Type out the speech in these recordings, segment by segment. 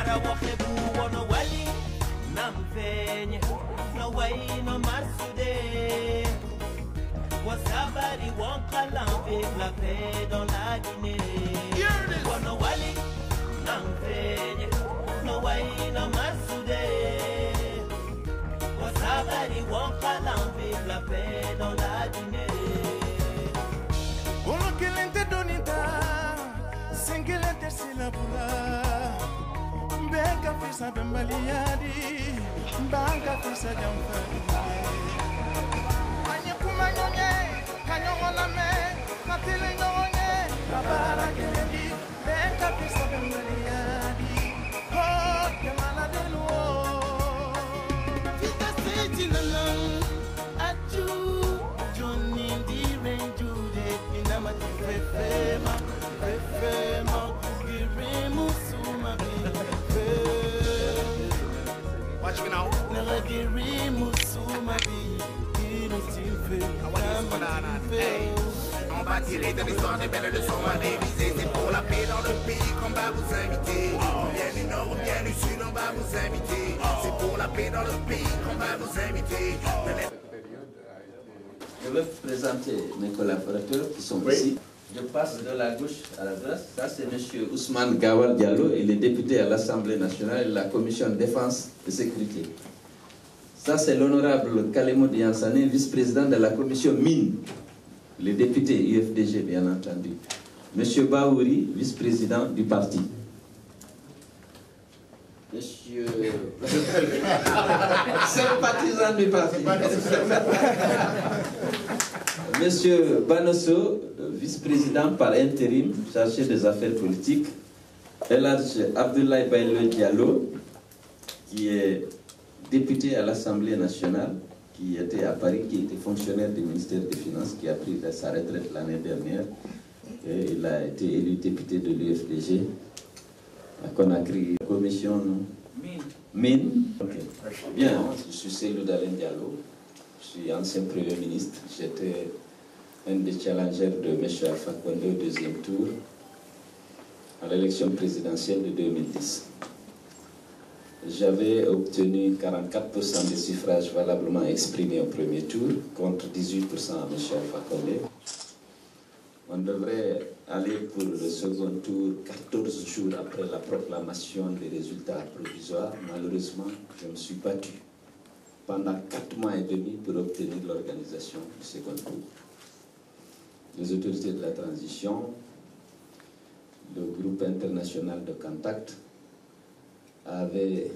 Bara wahebu wono wali namfenye no way no marsude. Wasabari wonkalam avec la paix dans la Guinée. Wono wali namfenye no way no marsude. Wasabari wonkalam avec la paix dans la Guinée. Uno kilente donita, singilente silabula. Benga fisa bembaliadi, banga fisa jamfari. Anye kumanyonye, kanyongolame, matile nyonye, kabara kelendi, benga fisa bembaliadi. Oh, kemala deluo. Fita seti nalang, atu, Johnny di renjude, inamati fefema, fefema, girimu sumabi. Watch me now. On va tirer de l'histoire des belles leçons à réviser. C'est pour la paix dans le pays qu'on va vous inviter. Bien du nord ou bien du sud, on va vous inviter. C'est pour la paix dans le pays qu'on va vous inviter. Je vais vous présenter mes collaborateurs qui sont ici. Je passe de la gauche à la droite. Ça, c'est M. Ousmane Gawar Diallo. Il est député à l'Assemblée nationale de la Commission de défense et sécurité. Ça, c'est l'honorable Kalemo Diansane, vice-président de la Commission mine. Le député UFDG, bien entendu. M. Baouri, vice-président du parti. Monsieur... sympathisant du parti. Monsieur Banosso, vice-président par intérim, chargé des affaires politiques. Eladj Abdoulaye Bailo Diallo, qui est député à l'Assemblée nationale, qui était à Paris, qui était fonctionnaire du ministère des Finances, qui a pris sa retraite l'année dernière. Et il a été élu député de l'UFDG à Conakry, commission mine. Okay. Bien, je suis Cellou Dalein Diallo, je suis ancien Premier ministre. J'étais un des challengers de M. Alpha Condé au deuxième tour à l'élection présidentielle de 2010. J'avais obtenu 44% des suffrages valablement exprimés au premier tour, contre 18% à M. Alpha Condé. On devrait aller pour le second tour 14 jours après la proclamation des résultats provisoires. Malheureusement, je me suis battu pendant 4 mois et demi pour obtenir l'organisation du second tour. Les autorités de la transition, le groupe international de contact, avaient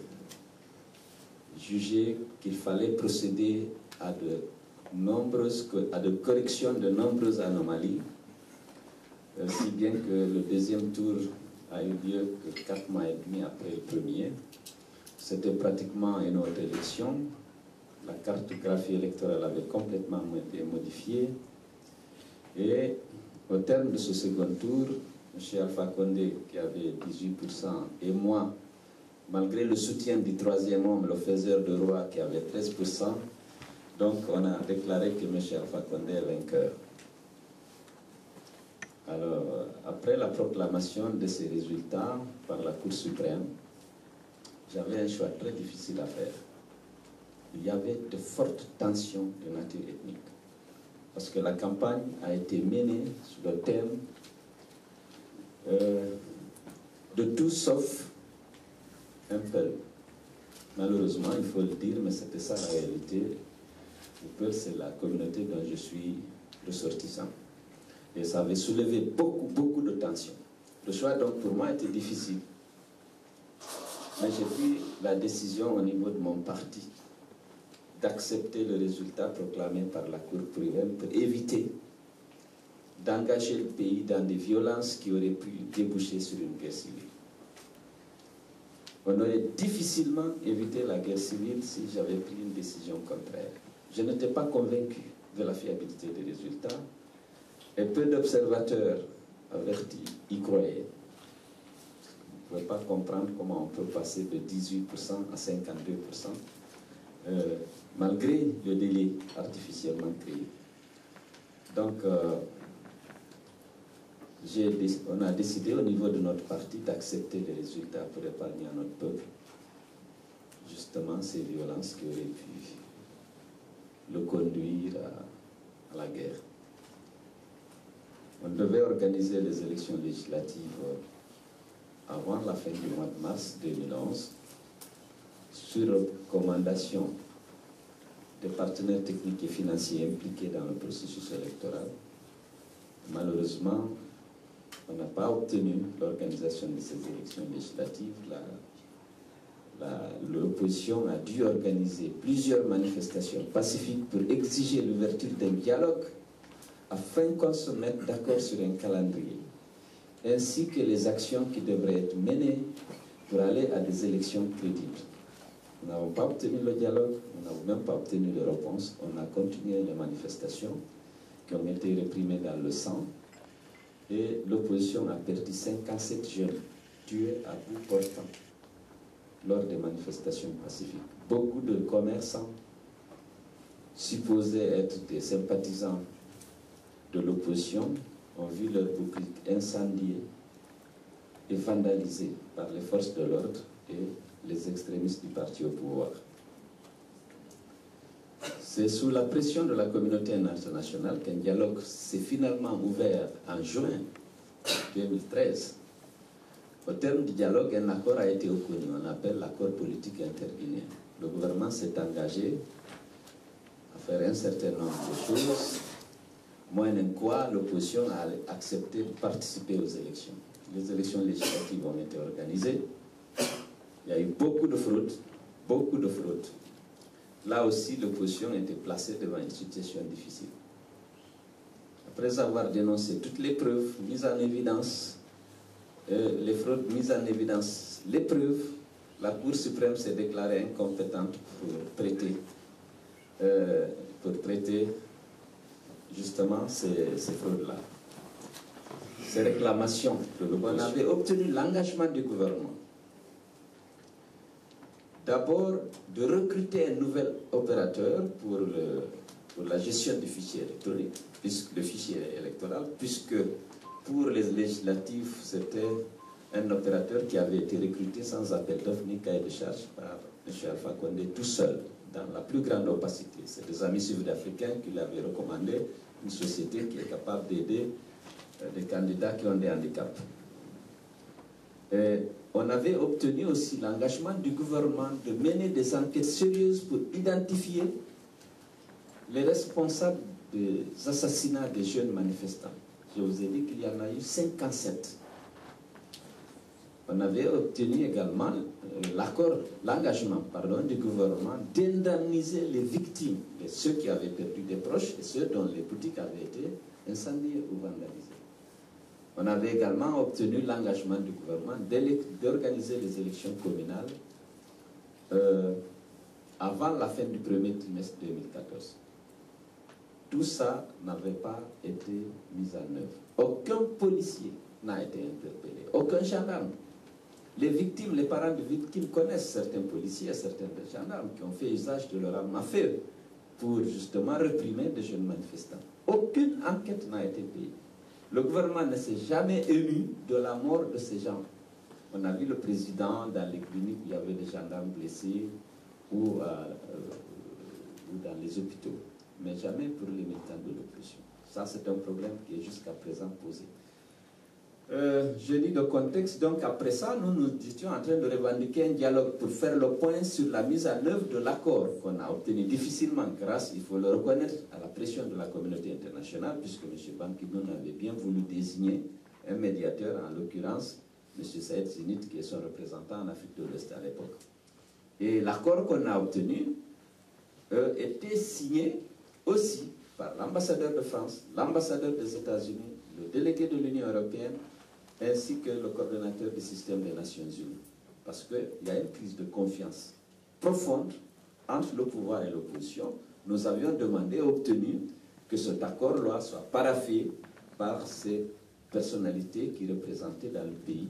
jugé qu'il fallait procéder à de corrections de nombreuses anomalies, si bien que le deuxième tour a eu lieu que 4 mois et demi après le premier. C'était pratiquement une autre élection. La cartographie électorale avait complètement été modifiée. Et au terme de ce second tour, M. Alpha Condé, qui avait 18%, et moi, malgré le soutien du troisième homme, le faiseur de roi, qui avait 13%, donc on a déclaré que M. Alpha Condé est vainqueur. Alors, après la proclamation de ces résultats par la Cour suprême, j'avais un choix très difficile à faire. Il y avait de fortes tensions de nature ethnique. Parce que la campagne a été menée sous le thème de tout sauf un peuple. Malheureusement, il faut le dire, mais c'était ça la réalité. Le peuple, c'est la communauté dont je suis ressortissant. Et ça avait soulevé beaucoup de tensions. Le choix, donc, pour moi, était difficile. Mais j'ai pris la décision au niveau de mon parti d'accepter le résultat proclamé par la Cour suprême pour éviter d'engager le pays dans des violences qui auraient pu déboucher sur une guerre civile. On aurait difficilement évité la guerre civile si j'avais pris une décision contraire. Je n'étais pas convaincu de la fiabilité des résultats et peu d'observateurs avertis y croyaient. On ne pouvait pas comprendre comment on peut passer de 18% à 52%. Malgré le délai artificiellement créé. Donc, on a décidé au niveau de notre parti d'accepter les résultats pour épargner à notre peuple justement ces violences qui auraient pu le conduire à la guerre. On devait organiser les élections législatives avant la fin du mois de mars 2011 sur recommandation des partenaires techniques et financiers impliqués dans le processus électoral. Malheureusement, on n'a pas obtenu l'organisation de ces élections législatives. L'opposition a dû organiser plusieurs manifestations pacifiques pour exiger l'ouverture d'un dialogue afin qu'on se mette d'accord sur un calendrier, ainsi que les actions qui devraient être menées pour aller à des élections crédibles. Nous n'avons pas obtenu le dialogue, nous n'avons même pas obtenu de réponse. On a continué les manifestations qui ont été réprimées dans le sang et l'opposition a perdu 57 jeunes tués à bout portant lors des manifestations pacifiques. Beaucoup de commerçants supposés être des sympathisants de l'opposition ont vu leurs boutiques incendiées et vandalisées par les forces de l'ordre et les extrémistes du parti au pouvoir. C'est sous la pression de la communauté internationale qu'un dialogue s'est finalement ouvert en juin 2013. Au terme du dialogue, un accord a été obtenu, on appelle l'accord politique interguinéen. Le gouvernement s'est engagé à faire un certain nombre de choses, moyennant quoi l'opposition a accepté de participer aux élections. Les élections législatives ont été organisées. Il y a eu beaucoup de fraudes, beaucoup de fraudes. Là aussi, l'opposition était placée devant une situation difficile. Après avoir dénoncé toutes les preuves mises en évidence, les fraudes mises en évidence, les preuves, la Cour suprême s'est déclarée incompétente pour traiter justement ces fraudes-là. Ces réclamations, on avait obtenu l'engagement du gouvernement. D'abord, de recruter un nouvel opérateur pour la gestion du fichier électronique, le fichier électoral, puisque pour les législatives, c'était un opérateur qui avait été recruté sans appel d'offres ni cahier de charge par M. Alpha Condé tout seul, dans la plus grande opacité. C'est des amis sud-africains qui lui avaient recommandé une société qui est capable d'aider des candidats qui ont des handicaps. Et on avait obtenu aussi l'engagement du gouvernement de mener des enquêtes sérieuses pour identifier les responsables des assassinats des jeunes manifestants. Je vous ai dit qu'il y en a eu 57. On avait obtenu également l'engagement du gouvernement d'indemniser les victimes, ceux qui avaient perdu des proches et ceux dont les boutiques avaient été incendiées ou vandalisées. On avait également obtenu l'engagement du gouvernement d'organiser les élections communales avant la fin du premier trimestre 2014. Tout ça n'avait pas été mis en œuvre. Aucun policier n'a été interpellé, aucun gendarme. Les victimes, les parents de victimes connaissent certains policiers, certains gendarmes qui ont fait usage de leur arme à feu pour justement réprimer des jeunes manifestants. Aucune enquête n'a été payée. Le gouvernement ne s'est jamais ému de la mort de ces gens. On a vu le président dans les cliniques où il y avait des gendarmes blessés ou dans les hôpitaux, mais jamais pour les militants de l'opposition. Ça, c'est un problème qui est jusqu'à présent posé. Je lis le contexte, donc après ça, nous étions en train de revendiquer un dialogue pour faire le point sur la mise en œuvre de l'accord qu'on a obtenu difficilement grâce, il faut le reconnaître, à la pression de la communauté internationale, puisque M. Ban Ki-moon avait bien voulu désigner un médiateur, en l'occurrence M. Saïd Zinit, qui est son représentant en Afrique de l'Ouest à l'époque. Et l'accord qu'on a obtenu était signé aussi par l'ambassadeur de France, l'ambassadeur des États-Unis, le délégué de l'Union européenne, ainsi que le coordonnateur du système des Nations Unies. Parce qu'il y a une crise de confiance profonde entre le pouvoir et l'opposition. Nous avions demandé et obtenu que cet accord-là soit paraphé par ces personnalités qui représentaient dans le pays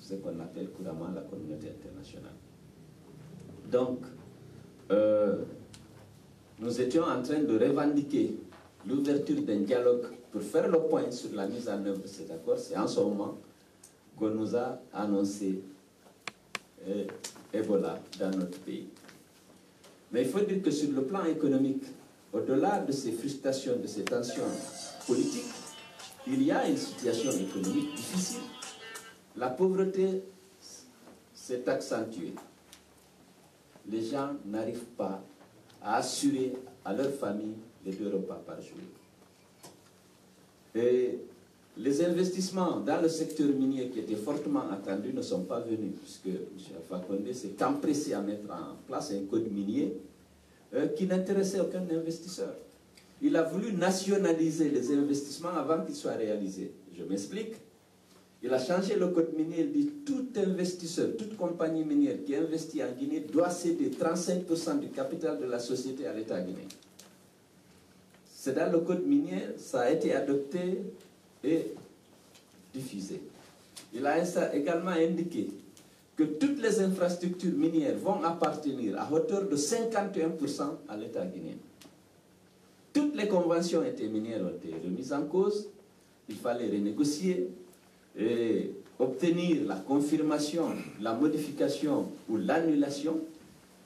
ce qu'on appelle couramment la communauté internationale. Donc, nous étions en train de revendiquer l'ouverture d'un dialogue pour faire le point sur la mise en œuvre de cet accord. C'est en ce moment qu'on nous a annoncé Ebola dans notre pays. Mais il faut dire que sur le plan économique, au-delà de ces frustrations, de ces tensions politiques, il y a une situation économique difficile. La pauvreté s'est accentuée. Les gens n'arrivent pas à assurer à leur famille les 2 repas par jour. Et les investissements dans le secteur minier qui étaient fortement attendus ne sont pas venus, puisque M. Alpha Condé s'est empressé à mettre en place un code minier qui n'intéressait aucun investisseur. Il a voulu nationaliser les investissements avant qu'ils soient réalisés. Je m'explique. Il a changé le code minier. Il dit tout investisseur, toute compagnie minière qui investit en Guinée doit céder 35% du capital de la société à l'État guinéen. C'est dans le code minier, ça a été adopté et diffusé. Il a également indiqué que toutes les infrastructures minières vont appartenir à hauteur de 51% à l'État guinéen. Toutes les conventions minières ont été remises en cause. Il fallait renégocier et obtenir la confirmation, la modification ou l'annulation.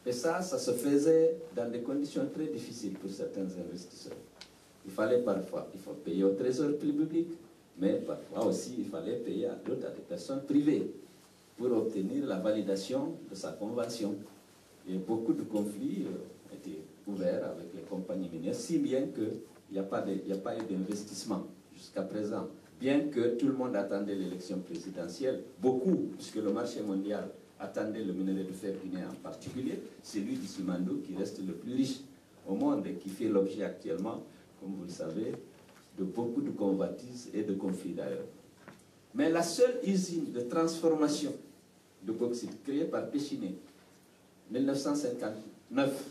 Et ça se faisait dans des conditions très difficiles pour certains investisseurs. Il fallait parfois, il faut payer au trésor public, mais parfois aussi il fallait payer à des personnes privées pour obtenir la validation de sa convention. Et beaucoup de conflits étaient ouverts avec les compagnies minières, si bien qu'il n'y a pas eu d'investissement jusqu'à présent. Bien que tout le monde attendait l'élection présidentielle, beaucoup, puisque le marché mondial attendait le minerai de fer guinéen en particulier, celui du Simandou qui reste le plus riche au monde et qui fait l'objet actuellement, comme vous le savez, de beaucoup de convoitises et de conflits d'ailleurs. Mais la seule usine de transformation de bauxite créée par Péchiné, 1959,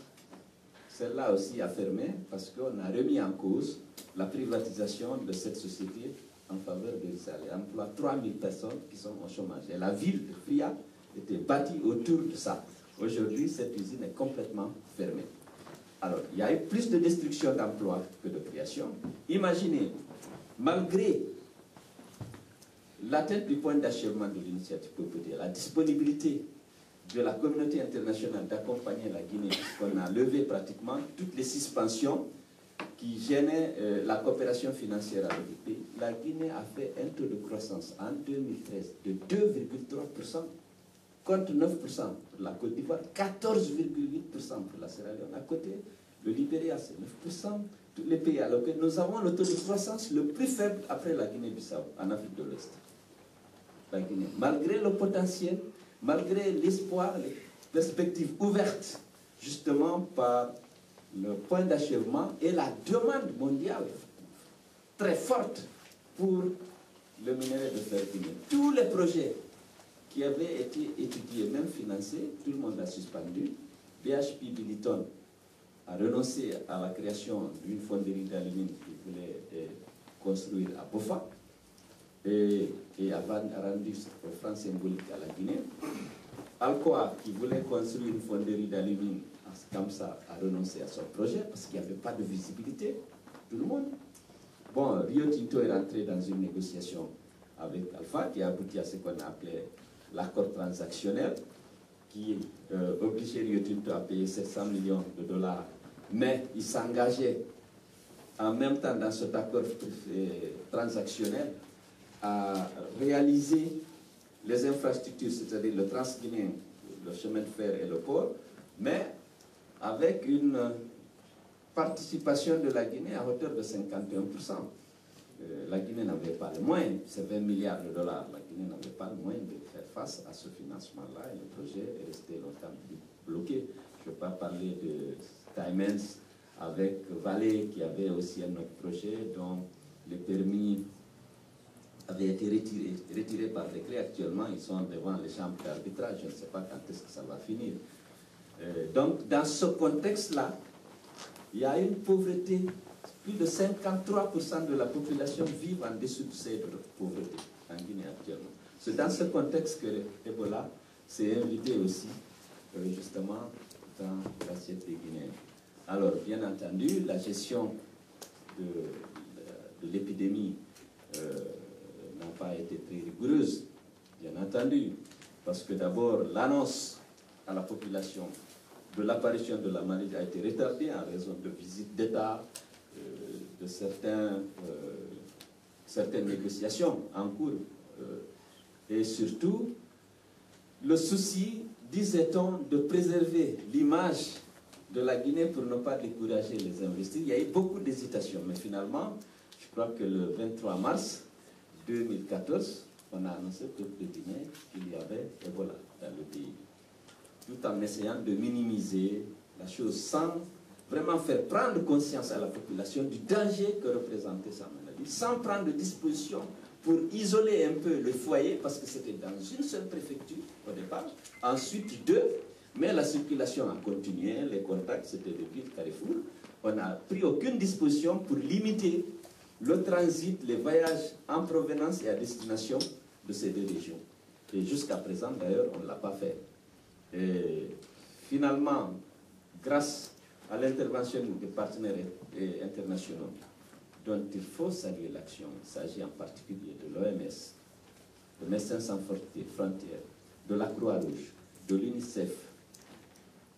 celle-là aussi a fermé parce qu'on a remis en cause la privatisation de cette société en faveur de l'Israël. Elle emploie 3000 personnes qui sont au chômage. Et la ville de Fria était bâtie autour de ça. Aujourd'hui, cette usine est complètement fermée. Alors, il y a eu plus de destruction d'emplois que de création. Imaginez, malgré l'atteinte du point d'achèvement de l'initiative PPD, la disponibilité de la communauté internationale d'accompagner la Guinée, puisqu'on a levé pratiquement toutes les suspensions qui gênaient la coopération financière avec le pays, la Guinée a fait un taux de croissance en 2013 de 2,3%, contre 9% pour la Côte d'Ivoire, 14,8% pour la Sierra Leone. À côté, le Libéria, c'est 9%. Tous les pays alors que nous avons le taux de croissance le plus faible après la Guinée-Bissau, en Afrique de l'Ouest. La Guinée, malgré le potentiel, malgré l'espoir, les perspectives ouvertes, justement par le point d'achèvement et la demande mondiale très forte pour le minerai de fer guinéen. Tous les projets qui avaient été étudiés, même financés, tout le monde a suspendu. BHP Billiton a renoncé à la création d'une fonderie d'alumine qu'il voulait construire à Bofa et a rendu au franc symbolique à la Guinée. Alcoa, qui voulait construire une fonderie d'alumine comme ça, a renoncé à son projet parce qu'il n'y avait pas de visibilité, tout le monde. Bon, Rio Tinto est rentré dans une négociation avec Alpha qui a abouti à ce qu'on a appelé l'accord transactionnel qui obligeait Rio Tinto à payer 700 millions de dollars, mais il s'engageait en même temps dans cet accord transactionnel à réaliser les infrastructures, c'est-à-dire le Transguinéen, le chemin de fer et le port, mais avec une participation de la Guinée à hauteur de 51%. La Guinée n'avait pas les moyens, c'est 20 milliards de dollars, la Guinée n'avait pas le moyen de faire face à ce financement-là et le projet est resté longtemps bloqué. Je ne vais pas parler de Tiemens avec Vallée qui avait aussi un autre projet dont les permis avaient été retirés par décret. Actuellement, ils sont devant les chambres d'arbitrage. Je ne sais pas quand est-ce que ça va finir. Donc, dans ce contexte-là, il y a une pauvreté. Plus de 53% de la population vit en dessous du seuil de pauvreté en Guinée actuellement. C'est dans ce contexte que Ebola s'est invité aussi, justement, dans l'assiette des Guinéens. Alors, bien entendu, la gestion de l'épidémie n'a pas été très rigoureuse, bien entendu, parce que d'abord, l'annonce à la population de l'apparition de la maladie a été retardée en raison de visites d'État, de certaines négociations en cours. Et surtout, le souci, disait-on, de préserver l'image de la Guinée pour ne pas décourager les investisseurs. Il y a eu beaucoup d'hésitations, mais finalement, je crois que le 23 mars 2014, on a annoncé au peuple de Guinée qu'il y avait Ebola dans le pays, tout en essayant de minimiser la chose sans vraiment faire prendre conscience à la population du danger que représentait sa maladie, sans prendre de dispositions pour isoler un peu le foyer, parce que c'était dans une seule préfecture au départ, ensuite deux, mais la circulation a continué, les contacts, c'était des villes Carrefour. On n'a pris aucune disposition pour limiter le transit, les voyages en provenance et à destination de ces deux régions. Et jusqu'à présent, d'ailleurs, on ne l'a pas fait. Et finalement, grâce à l'intervention des partenaires internationaux, dont il faut saluer l'action, il s'agit en particulier de l'OMS, de Médecins sans frontières, de la Croix-Rouge, de l'UNICEF,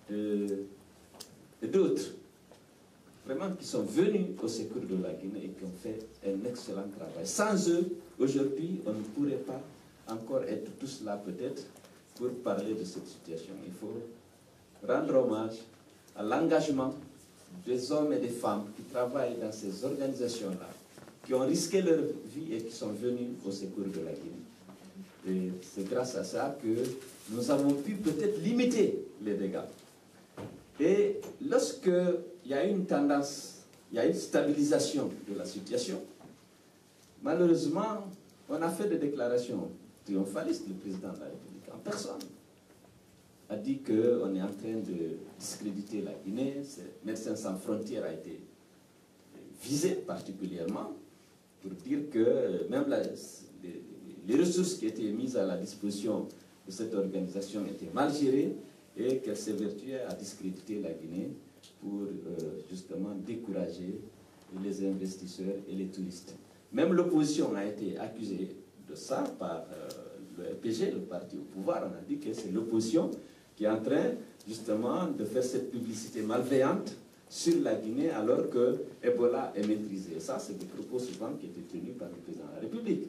et d'autres, vraiment qui sont venus au secours de la Guinée et qui ont fait un excellent travail. Sans eux, aujourd'hui, on ne pourrait pas encore être tous là peut-être pour parler de cette situation. Il faut rendre hommage à l'engagement des hommes et des femmes qui travaillent dans ces organisations-là, qui ont risqué leur vie et qui sont venus au secours de la Guinée. Et c'est grâce à ça que nous avons pu peut-être limiter les dégâts. Et lorsqu'il y a une tendance, il y a une stabilisation de la situation, malheureusement, on a fait des déclarations triomphalistes. Le président de la République, en personne, a dit qu'on est en train de discréditer la Guinée. Médecins sans frontières a été visé particulièrement pour dire que même les ressources qui étaient mises à la disposition de cette organisation étaient mal gérées et qu'elle s'évertuait à discréditer la Guinée pour justement décourager les investisseurs et les touristes. Même l'opposition a été accusée de ça par le RPG, le parti au pouvoir. On a dit que c'est l'opposition qui est en train justement de faire cette publicité malveillante sur la Guinée alors que Ebola est maîtrisé. Et ça, c'est des propos souvent qui étaient tenus par le président de la République.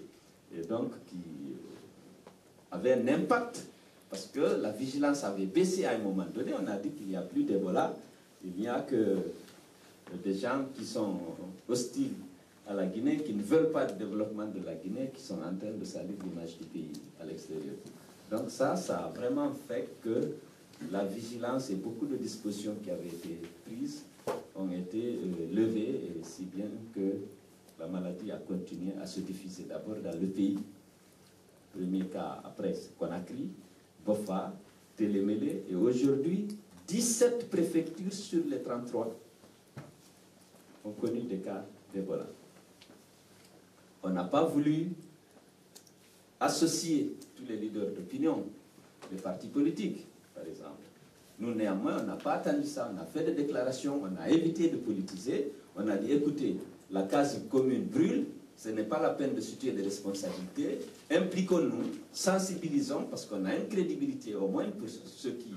Et donc, qui avaient un impact parce que la vigilance avait baissé à un moment donné. On a dit qu'il n'y a plus d'Ebola. Il n'y a que des gens qui sont hostiles à la Guinée, qui ne veulent pas de développement de la Guinée, qui sont en train de salir l'image du pays à l'extérieur. Donc ça a vraiment fait que la vigilance et beaucoup de dispositions qui avaient été prises ont été levées, et si bien que la maladie a continué à se diffuser d'abord dans le pays. Premier cas après Conakry, Bofa, Télémélé, et aujourd'hui 17 préfectures sur les 33 ont connu des cas d'Ebola. On n'a pas voulu associer tous les leaders d'opinion, les partis politiques, par exemple. Nous, néanmoins, on n'a pas attendu ça. On a fait des déclarations, on a évité de politiser. On a dit, écoutez, la case commune brûle, ce n'est pas la peine de situer des responsabilités. Impliquons-nous, sensibilisons, parce qu'on a une crédibilité, au moins pour ceux qui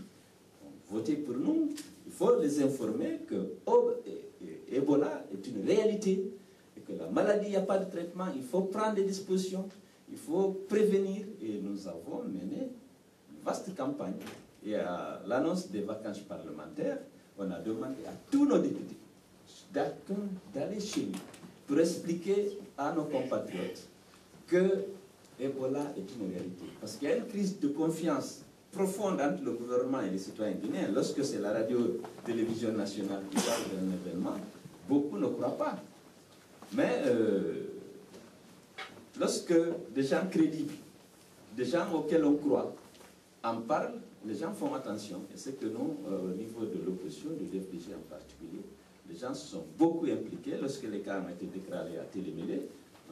ont voté pour nous. Il faut les informer que Ebola est une réalité et que la maladie, il n'y a pas de traitement. Il faut prendre des dispositions, il faut prévenir. Et nous avons mené une vaste campagne. Et à l'annonce des vacances parlementaires, on a demandé à tous nos députés d'aller chez lui pour expliquer à nos compatriotes que Ebola est une réalité. Parce qu'il y a une crise de confiance profonde entre le gouvernement et les citoyens guinéens. Lorsque c'est la radio-télévision nationale qui parle d'un événement, beaucoup ne croient pas. Mais lorsque des gens crédibles, des gens auxquels on croit, en parlent, les gens font attention. Et c'est que nous, au niveau de l'opposition, de l'FDG en particulier, les gens se sont beaucoup impliqués. Lorsque les cas ont été déclarés à Télémélé,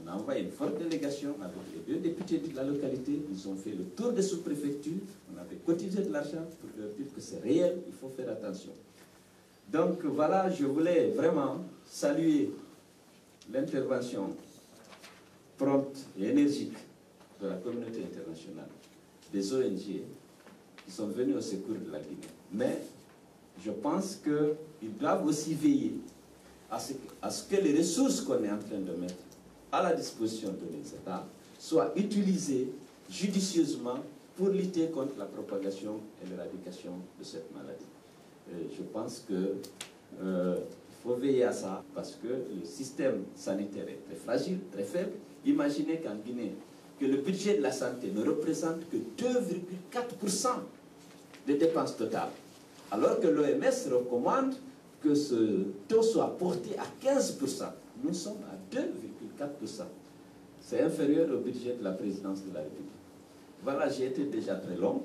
on a envoyé une forte délégation avec les 2 députés de la localité. Ils ont fait le tour des sous-préfectures. On avait cotisé de l'argent pour leur dire que c'est réel, il faut faire attention. Donc voilà, je voulais vraiment saluer l'intervention prompte et énergique de la communauté internationale, des ONG qui sont venus au secours de la Guinée. Mais je pense qu'ils doivent aussi veiller à ce que les ressources qu'on est en train de mettre à la disposition de les États soient utilisées judicieusement pour lutter contre la propagation et l'éradication de cette maladie. Je pense qu'il faut veiller à ça parce que le système sanitaire est très fragile, très faible. Imaginez qu'en Guinée, que le budget de la santé ne représente que 2,4% des dépenses totales, alors que l'OMS recommande que ce taux soit porté à 15%. Nous sommes à 2,4%. C'est inférieur au budget de la présidence de la République. Voilà, j'ai été déjà très long.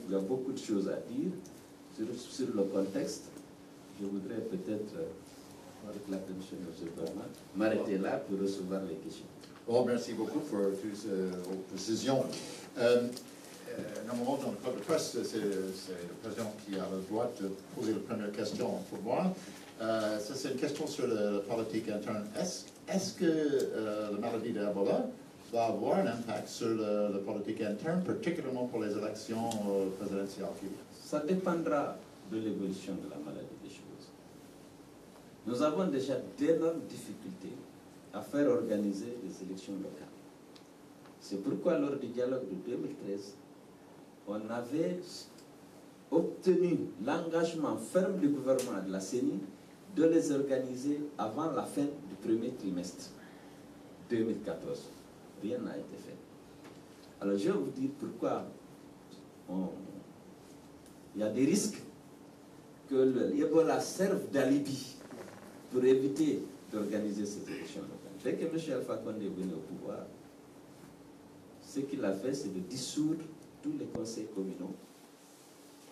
Il y a beaucoup de choses à dire sur le contexte. Je voudrais peut-être, avec la permission de M. Berman, m'arrêter là pour recevoir les questions. Bon, merci beaucoup pour toutes vos précisions. Normalement, dans le code de presse, c'est le président qui a le droit de poser la première question pour moi. Ça, c'est une question sur la politique interne. Est-ce que la maladie d'Ebola va avoir un impact sur la politique interne, particulièrement pour les élections présidentielles? Ça dépendra de l'évolution de la maladie des choses. Nous avons déjà d'énormes difficultés à faire organiser des élections locales. C'est pourquoi lors du dialogue de 2013, on avait obtenu l'engagement ferme du gouvernement de la CENI de les organiser avant la fin du premier trimestre 2014. Rien n'a été fait. Alors je vais vous dire pourquoi il y a des risques que l'Ebola serve d'alibi pour éviter d'organiser ces élections locales. Dès que M. Alpha Condé est venu au pouvoir, ce qu'il a fait, c'est de dissoudre tous les conseils communaux,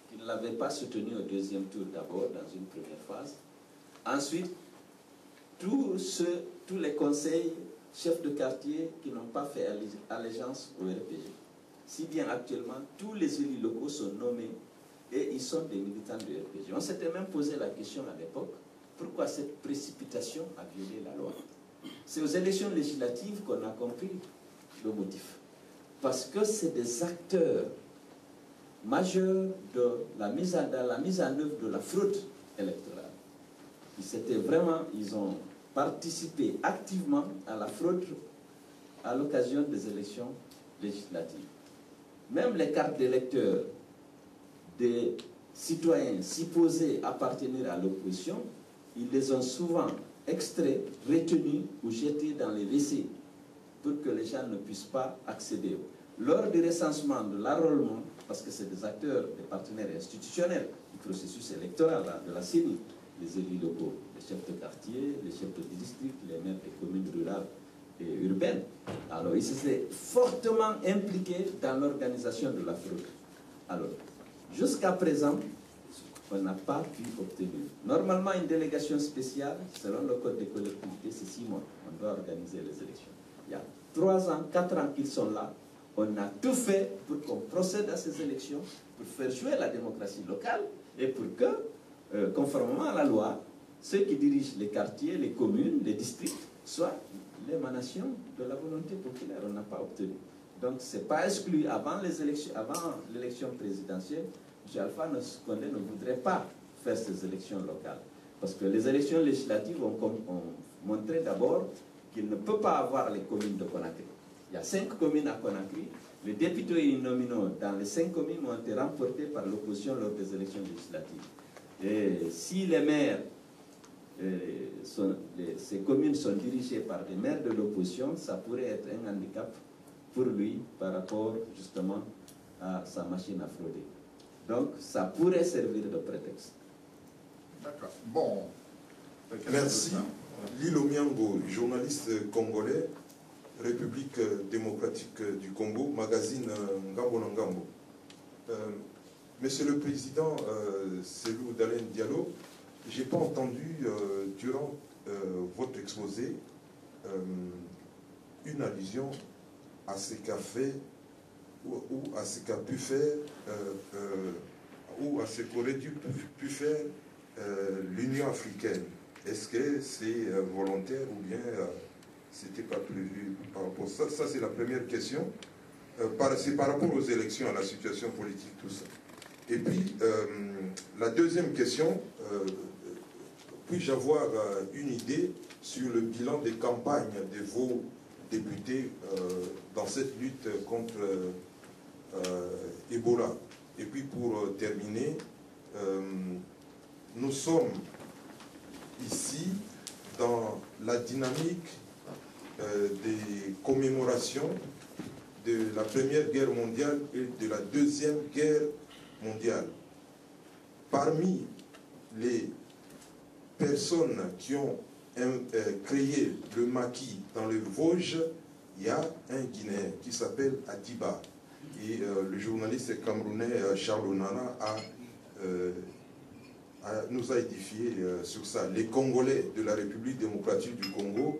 qu'il ne l'avait pas soutenu au deuxième tour d'abord, dans une première phase. Ensuite, tous les conseils chefs de quartier qui n'ont pas fait allégeance au RPG. Si bien actuellement, tous les élus locaux sont nommés et ils sont des militants du RPG. On s'était même posé la question à l'époque, pourquoi cette précipitation a violé la loi? C'est aux élections législatives qu'on a compris le motif. Parce que c'est des acteurs majeurs de la mise en œuvre de la fraude électorale. Ils ont participé activement à la fraude à l'occasion des élections législatives. Même les cartes d'électeurs des citoyens supposés appartenir à l'opposition, ils les ont souvent extraits, retenus ou jetés dans les WC pour que les gens ne puissent pas accéder. Lors du recensement de l'enrôlement, parce que c'est des acteurs, des partenaires institutionnels du processus électoral de la CENI, les élus locaux, les chefs de quartier, les chefs de district, les maires des communes rurales et urbaines. Alors, ils se sont fortement impliqués dans l'organisation de la fraude. Alors, jusqu'à présent, on n'a pas pu obtenir. Normalement, une délégation spéciale, selon le code des collectivités, c'est 6 mois. On doit organiser les élections. Il y a 3 ans, 4 ans qu'ils sont là. On a tout fait pour qu'on procède à ces élections, pour faire jouer la démocratie locale et pour que, conformément à la loi, ceux qui dirigent les quartiers, les communes, les districts, soient l'émanation de la volonté populaire. On n'a pas obtenu. Donc, ce n'est pas exclu. Avant l'élection présidentielle, M. Alpha Condé ne voudrait pas faire ces élections locales. Parce que les élections législatives ont montré d'abord qu'il ne peut pas avoir les communes de Conakry. Il y a 5 communes à Conakry. Les députés uninominaux dans les 5 communes ont été remportés par l'opposition lors des élections législatives. Et si les maires, ces communes sont dirigées par des maires de l'opposition, ça pourrait être un handicap pour lui par rapport justement à sa machine à frauder. Donc ça pourrait servir de prétexte. D'accord. Bon. Merci. Lilo Miango, journaliste congolais, République démocratique du Congo, magazine Ngambo Ngambo. Monsieur le Président, Cellou Dalein Diallo, je n'ai pas entendu durant votre exposé une allusion à ce qu'a fait ou à ce qu'a pu faire ou à ce qu'aurait pu faire l'Union africaine. Est-ce que c'est volontaire ou bien c'était pas prévu par rapport à ça? Ça, c'est la première question. c'est par rapport aux élections, à la situation politique, tout ça. Et puis, la deuxième question, puis-je avoir une idée sur le bilan des campagnes de vos députés dans cette lutte contre Ebola? Et puis, pour terminer, nous sommes ici dans la dynamique des commémorations de la Première Guerre mondiale et de la Deuxième Guerre mondiale. Parmi les personnes qui ont créé le maquis dans le Vosges, il y a un Guinéen qui s'appelle Atiba. Et le journaliste camerounais Charles Onana nous a édifié sur ça. Les Congolais de la République démocratique du Congo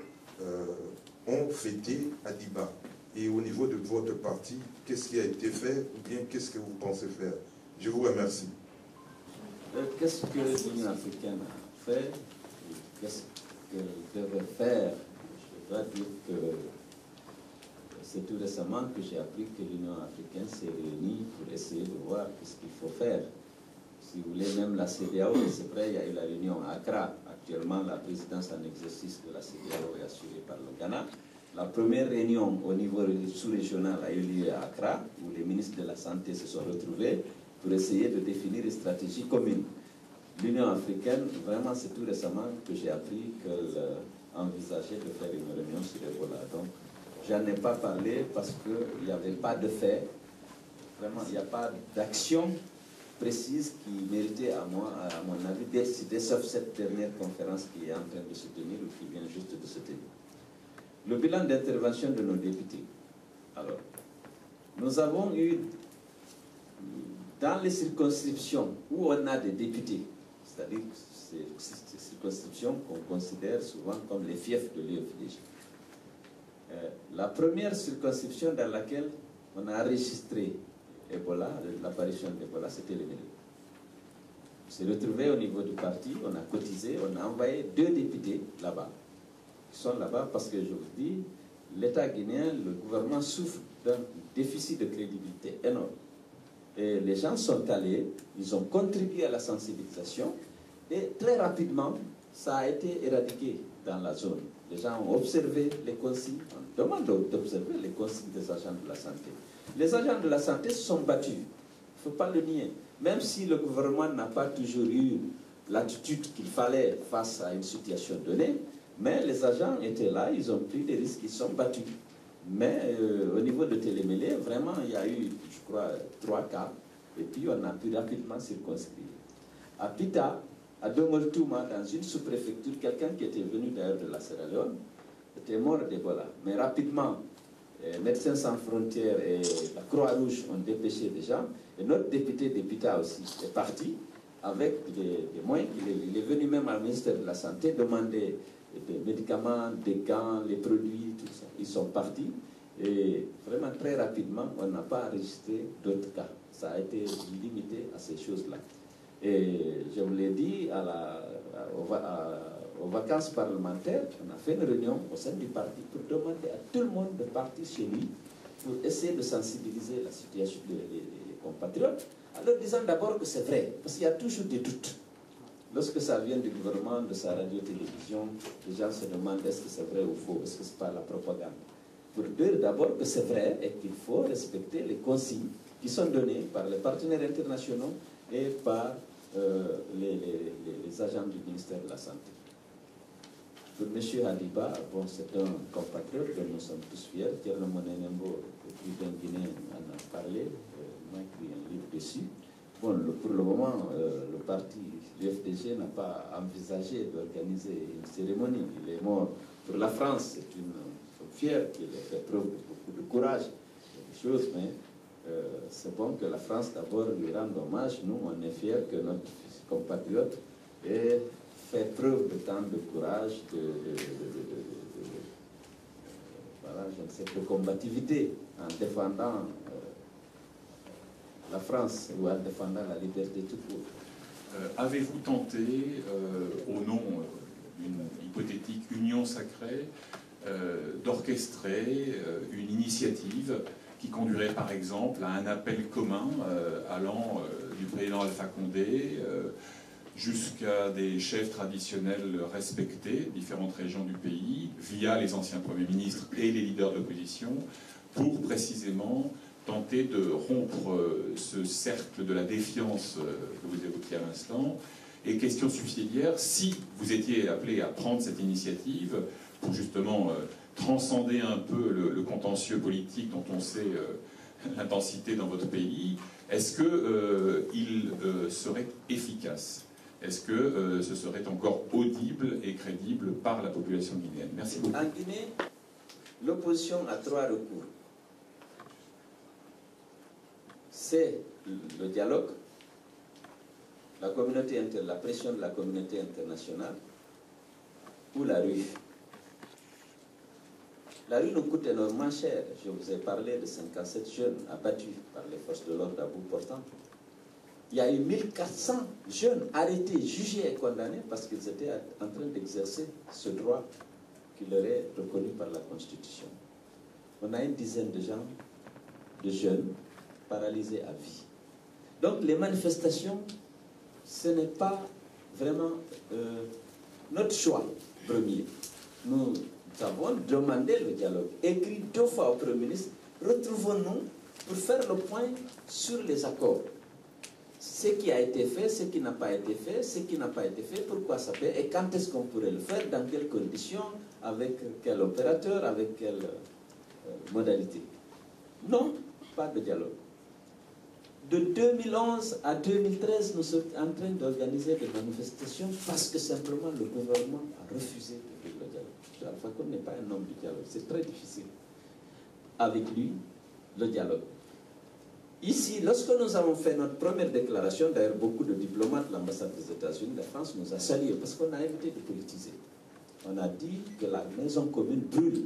ont fêté Atiba. Et au niveau de votre parti, qu'est-ce qui a été fait ou bien qu'est-ce que vous pensez faire? Je vous remercie. Qu'est-ce que l'Union africaine a fait? Qu'est-ce qu'elle devait faire? Je dois dire que c'est tout récemment que j'ai appris que l'Union africaine s'est réunie pour essayer de voir ce qu'il faut faire. Si vous voulez, même la CEDEAO, c'est vrai, il y a eu la réunion à Accra. Actuellement, la présidence en exercice de la CEDEAO est assurée par le Ghana. La première réunion au niveau sous-régional a eu lieu à Accra, où les ministres de la Santé se sont retrouvés pour essayer de définir une stratégie commune. L'Union africaine, vraiment, c'est tout récemment que j'ai appris qu'elle envisageait de faire une réunion sur Ebola. Donc, j'en ai pas parlé parce qu'il n'y avait pas de fait. Vraiment, il n'y a pas d'action précise qui méritait, à mon avis, d'être citée, sauf cette dernière conférence qui est en train de se tenir ou qui vient juste de se tenir. Le bilan d'intervention de nos députés. Alors, nous avons eu, dans les circonscriptions où on a des députés, c'est-à-dire ces circonscriptions qu'on considère souvent comme les fiefs de l'UFDG. La première circonscription dans laquelle on a enregistré Ebola, l'apparition d'Ebola, c'était le Mali. On s'est retrouvé au niveau du parti, on a cotisé, on a envoyé 2 députés là-bas. Ils sont là-bas parce que, je vous dis, l'État guinéen, le gouvernement souffre d'un déficit de crédibilité énorme. Et les gens sont allés, ils ont contribué à la sensibilisation et très rapidement, ça a été éradiqué dans la zone. Les gens ont observé les consignes, on demande d'observer les consignes des agents de la santé. Les agents de la santé se sont battus, il ne faut pas le nier. Même si le gouvernement n'a pas toujours eu l'attitude qu'il fallait face à une situation donnée, mais les agents étaient là, ils ont pris des risques, ils sont battus. Mais au niveau de Télémélé, vraiment, il y a eu, je crois, 3 cas, et puis on a pu rapidement circonscrire. À Pita, à Domoltouma, dans une sous-préfecture, quelqu'un qui était venu d'ailleurs de la Sierra Leone était mort d'Ebola. Mais rapidement, Médecins sans frontières et la Croix-Rouge ont dépêché des gens, et notre député de Pita aussi est parti avec des moyens. Il est venu même au ministère de la Santé demander des médicaments, des gants, les produits, tout ça. Ils sont partis et vraiment très rapidement, on n'a pas enregistré d'autres cas. Ça a été limité à ces choses-là. Et je vous l'ai dit, aux vacances parlementaires, on a fait une réunion au sein du parti pour demander à tout le monde de partir chez lui pour essayer de sensibiliser la situation des compatriotes, en leur disant d'abord que c'est vrai, parce qu'il y a toujours des doutes. Lorsque ça vient du gouvernement, de sa radio-télévision, les gens se demandent est-ce que c'est vrai ou faux, est-ce que c'est pas la propagande. Pour dire d'abord que c'est vrai et qu'il faut respecter les consignes qui sont données par les partenaires internationaux et par les agents du ministère de la Santé. Pour M. Hadiba, bon, c'est un compatriote dont nous sommes tous fiers. Thierry Monenembo, le président guinéen, en a parlé, m'a écrit un livre dessus. Bon, pour le moment, le parti, l'UFDG, n'a pas envisagé d'organiser une cérémonie. Il est mort pour la France. C'est une fière qu'il ait fait preuve de beaucoup de courage, des choses, mais c'est bon que la France d'abord lui rende hommage. Nous, on est fiers que notre compatriote ait fait preuve de tant de courage, voilà, je ne sais, de combativité en défendant la France ou en défendant la liberté tout court. Avez-vous tenté, au nom d'une hypothétique union sacrée, d'orchestrer une initiative qui conduirait par exemple à un appel commun allant du président Alpha Condé jusqu'à des chefs traditionnels respectés, différentes régions du pays, via les anciens premiers ministres et les leaders de l'opposition, pour précisément tenter de rompre ce cercle de la défiance que vous évoquiez à l'instant. Et question subsidiaire, si vous étiez appelé à prendre cette initiative pour justement transcender un peu le contentieux politique dont on sait l'intensité dans votre pays, est-ce qu'il serait efficace? Est-ce que ce serait encore audible et crédible par la population guinéenne? Merci beaucoup. En Guinée, l'opposition a 3 recours. C'est le dialogue, la pression de la communauté internationale ou la rue. La rue nous coûte énormément cher. Je vous ai parlé de 57 jeunes abattus par les forces de l'ordre à bout portant. Il y a eu 1400 jeunes arrêtés, jugés et condamnés parce qu'ils étaient en train d'exercer ce droit qui leur est reconnu par la Constitution. On a une dizaine de jeunes paralysés à vie. Donc les manifestations, ce n'est pas vraiment notre choix premier. Nous avons demandé le dialogue, écrit 2 fois au Premier ministre, retrouvons-nous pour faire le point sur les accords. Ce qui a été fait, ce qui n'a pas été fait, ce qui n'a pas été fait, pourquoi ça fait, et quand est-ce qu'on pourrait le faire, dans quelles conditions, avec quel opérateur, avec quelle modalité. Non, pas de dialogue. De 2011 à 2013, nous sommes en train d'organiser des manifestations parce que simplement le gouvernement a refusé de faire le dialogue. Alpha Condé n'est pas un homme du dialogue, c'est très difficile. Avec lui, le dialogue. Ici, lorsque nous avons fait notre première déclaration, d'ailleurs beaucoup de diplomates de l'ambassade des États-Unis, de France nous a salués parce qu'on a évité de politiser. On a dit que la maison commune brûle,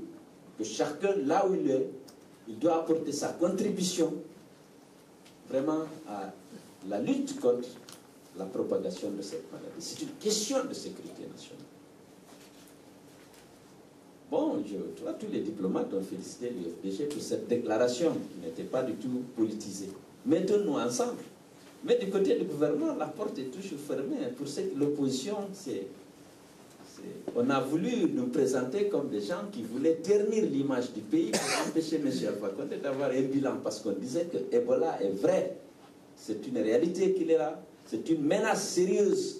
que chacun, là où il est, il doit apporter sa contribution vraiment à la lutte contre la propagation de cette maladie. C'est une question de sécurité nationale. Bon, je vois tous les diplomates ont félicité l'UFDG pour cette déclaration qui n'était pas du tout politisée. Mettons-nous ensemble. Mais du côté du gouvernement, la porte est toujours fermée. Pour ce que l'opposition, on a voulu nous présenter comme des gens qui voulaient ternir l'image du pays pour empêcher M. Alpha Condé d'avoir un bilan. Parce qu'on disait que Ebola est vrai. C'est une réalité qu'il est là. C'est une menace sérieuse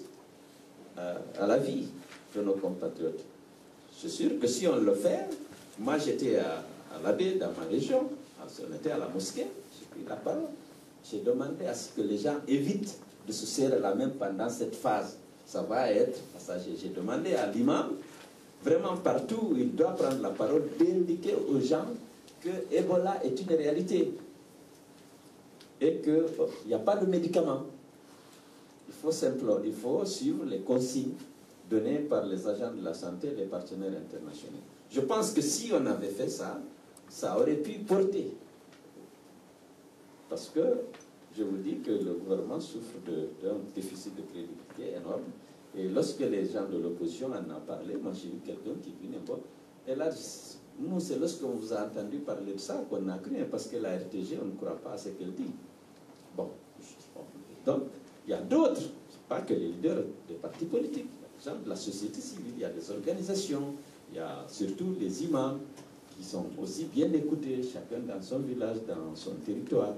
à la vie de nos compatriotes. Je suis sûr que si on le fait, moi j'étais à l'abbé dans ma région, on était à la mosquée, j'ai pris la parole, j'ai demandé à ce que les gens évitent de se serrer la main pendant cette phase. Ça va être passager. J'ai demandé à l'imam, vraiment partout où il doit prendre la parole, d'indiquer aux gens que Ebola est une réalité et qu'il n'y a pas de médicaments. Il faut suivre les consignes données par les agents de la santé et les partenaires internationaux. Je pense que si on avait fait ça, ça aurait pu porter. Parce que, je vous dis que le gouvernement souffre d'un déficit de crédibilité énorme. Et lorsque les gens de l'opposition en ont parlé, moi j'ai vu quelqu'un qui dit n'importe. Et là, nous, c'est lorsqu'on vous a entendu parler de ça qu'on a cru, parce que la RTG, on ne croit pas à ce qu'elle dit. Bon. Donc, il y a d'autres, pas que les leaders des partis politiques. Gens de la société civile, il y a des organisations, il y a surtout les imams qui sont aussi bien écoutés, chacun dans son village, dans son territoire.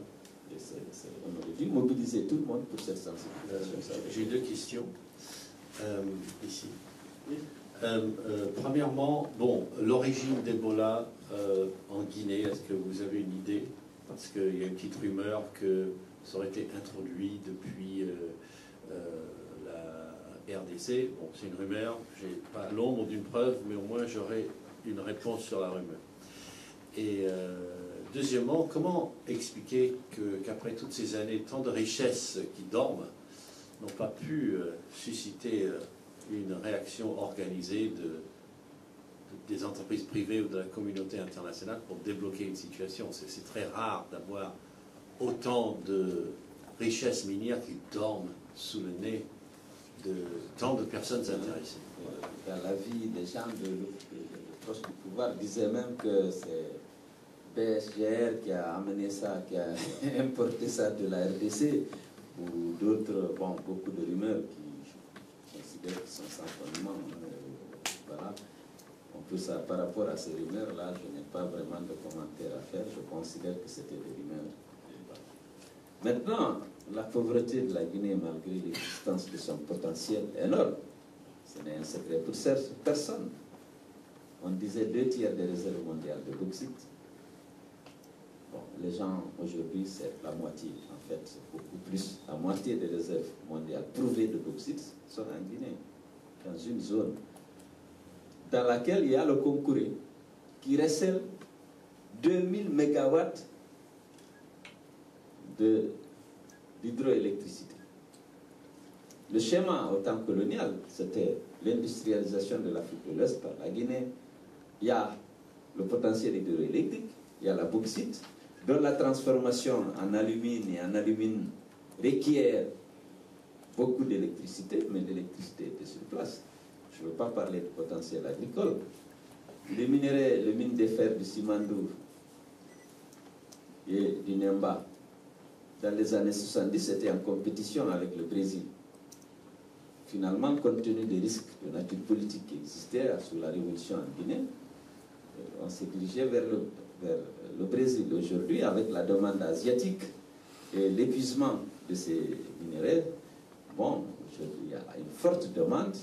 On aurait dû mobiliser tout le monde pour cette sensibilisation. J'ai 2 questions ici. Premièrement, bon, l'origine d'Ebola en Guinée, est-ce que vous avez une idée? Parce qu'il y a une petite rumeur que ça aurait été introduit depuis RDC, bon, c'est une rumeur, j'ai pas l'ombre d'une preuve, mais au moins j'aurai une réponse sur la rumeur. Et deuxièmement, comment expliquer qu'après toutes ces années, tant de richesses qui dorment n'ont pas pu susciter une réaction organisée des entreprises privées ou de la communauté internationale pour débloquer une situation? C'est très rare d'avoir autant de richesses minières qui dorment sous le nez de tant de personnes intéressées. Dans la vie des gens de proche du pouvoir disaient même que c'est PSGR qui a amené ça, qui a importé ça de la RDC, ou d'autres, bon, beaucoup de rumeurs qui je considère qui sont sans fondement. Voilà. On peut ça, par rapport à ces rumeurs-là, je n'ai pas vraiment de commentaires à faire. Je considère que c'était des rumeurs. Maintenant, la pauvreté de la Guinée, malgré l'existence de son potentiel énorme, ce n'est un secret pour personne. On disait 2 tiers des réserves mondiales de bauxite. Bon, les gens aujourd'hui, c'est la moitié. En fait, c'est beaucoup plus. La moitié des réserves mondiales prouvées de bauxite sont en Guinée, dans une zone dans laquelle il y a le Concouré qui recèle 2000 mégawatts d'hydroélectricité. Le schéma au temps colonial, c'était l'industrialisation de l'Afrique de l'Ouest par la Guinée. Il y a le potentiel hydroélectrique, il y a la bauxite, dont la transformation en alumine et en alumine requiert beaucoup d'électricité, mais l'électricité était sur place. Je ne veux pas parler de potentiel agricole. Les minerais, les mines de fer du Simandou et du Nemba, dans les années 70, étaient en compétition avec le Brésil. Finalement, compte tenu des risques de nature politique qui existaient sous la révolution en Guinée, on s'est dirigé vers le Brésil. Aujourd'hui, avec la demande asiatique et l'épuisement de ces minerais, bon, aujourd'hui, il y a une forte demande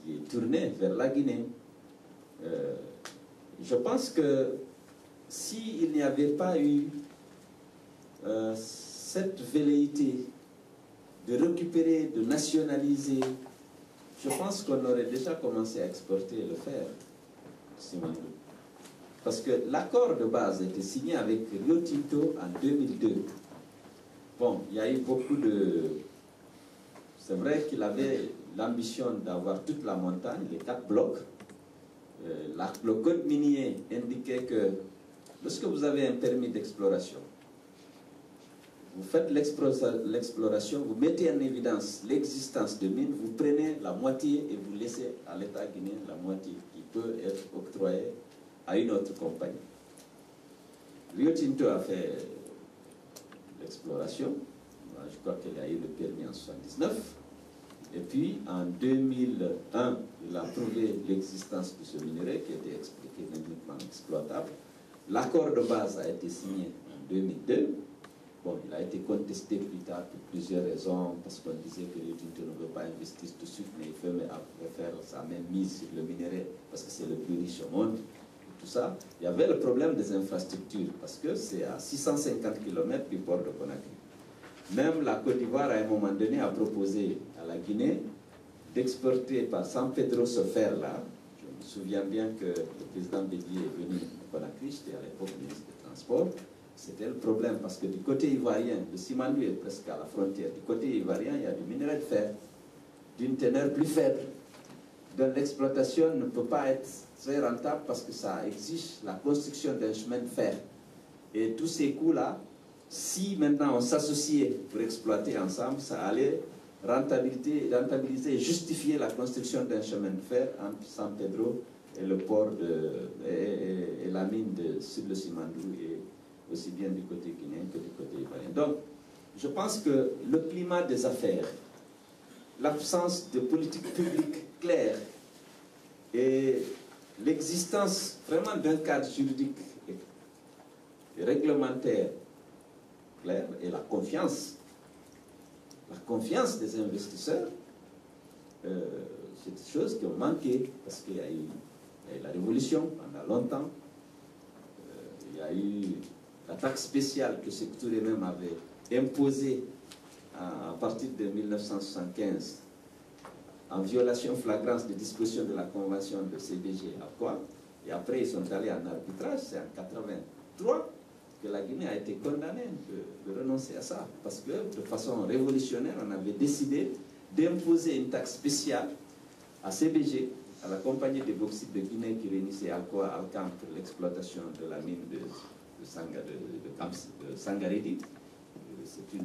qui est tournée vers la Guinée. Je pense que s'il n'y avait pas eu cette velléité de récupérer, de nationaliser, je pense qu'on aurait déjà commencé à exporter le fer. Parce que l'accord de base a été signé avec Rio Tinto en 2002. Bon, il y a eu beaucoup de... C'est vrai qu'il avait l'ambition d'avoir toute la montagne, les 4 blocs. Le code minier indiquait que lorsque vous avez un permis d'exploration, vous faites l'exploration, vous mettez en évidence l'existence de mines, vous prenez la moitié et vous laissez à l'État guinéen la moitié qui peut être octroyée à une autre compagnie. Rio Tinto a fait l'exploration, je crois qu'il a eu le permis en 1979, et puis en 2001, il a prouvé l'existence de ce minerai qui était expliqué uniquement exploitable. L'accord de base a été signé en 2002. Bon, il a été contesté plus tard pour plusieurs raisons, parce qu'on disait que Rio Tinto ne veut pas investir tout de suite, mais il veut faire sa même mise sur le minerai, parce que c'est le plus riche au monde. Tout ça, il y avait le problème des infrastructures, parce que c'est à 650 km du port de Conakry. Même la Côte d'Ivoire, à un moment donné, a proposé à la Guinée d'exporter par San Pedro ce fer-là. Je me souviens bien que le président Bédié est venu à Conakry, j'étais à l'époque ministre des Transports. C'était le problème, parce que du côté ivoirien, le Simandou est presque à la frontière. Du côté ivoirien, il y a du minerai de fer, d'une teneur plus faible, dont l'exploitation ne peut pas être très rentable parce que ça exige la construction d'un chemin de fer. Et tous ces coûts-là, si maintenant on s'associait pour exploiter ensemble, ça allait rentabiliser et justifier la construction d'un chemin de fer entre San Pedro et le port et la mine sur le Simandou, et aussi bien du côté guinéen que du côté ivoirien. Donc, je pense que le climat des affaires, l'absence de politique publique claire et l'existence vraiment d'un cadre juridique et réglementaire clair et la confiance des investisseurs, c'est des choses qui ont manqué, parce qu'il y a eu la révolution pendant longtemps, il y a eu la taxe spéciale que Sékou Touré même avait imposée à partir de 1975 en violation flagrante des dispositions de la convention de CBG à quoi, et après ils sont allés en arbitrage. C'est en 1983 que la Guinée a été condamnée de renoncer à ça, parce que de façon révolutionnaire on avait décidé d'imposer une taxe spéciale à CBG, à la compagnie de bauxite de Guinée qui réunissait Alcoa Alcam pour l'exploitation de la mine de Sangaredi.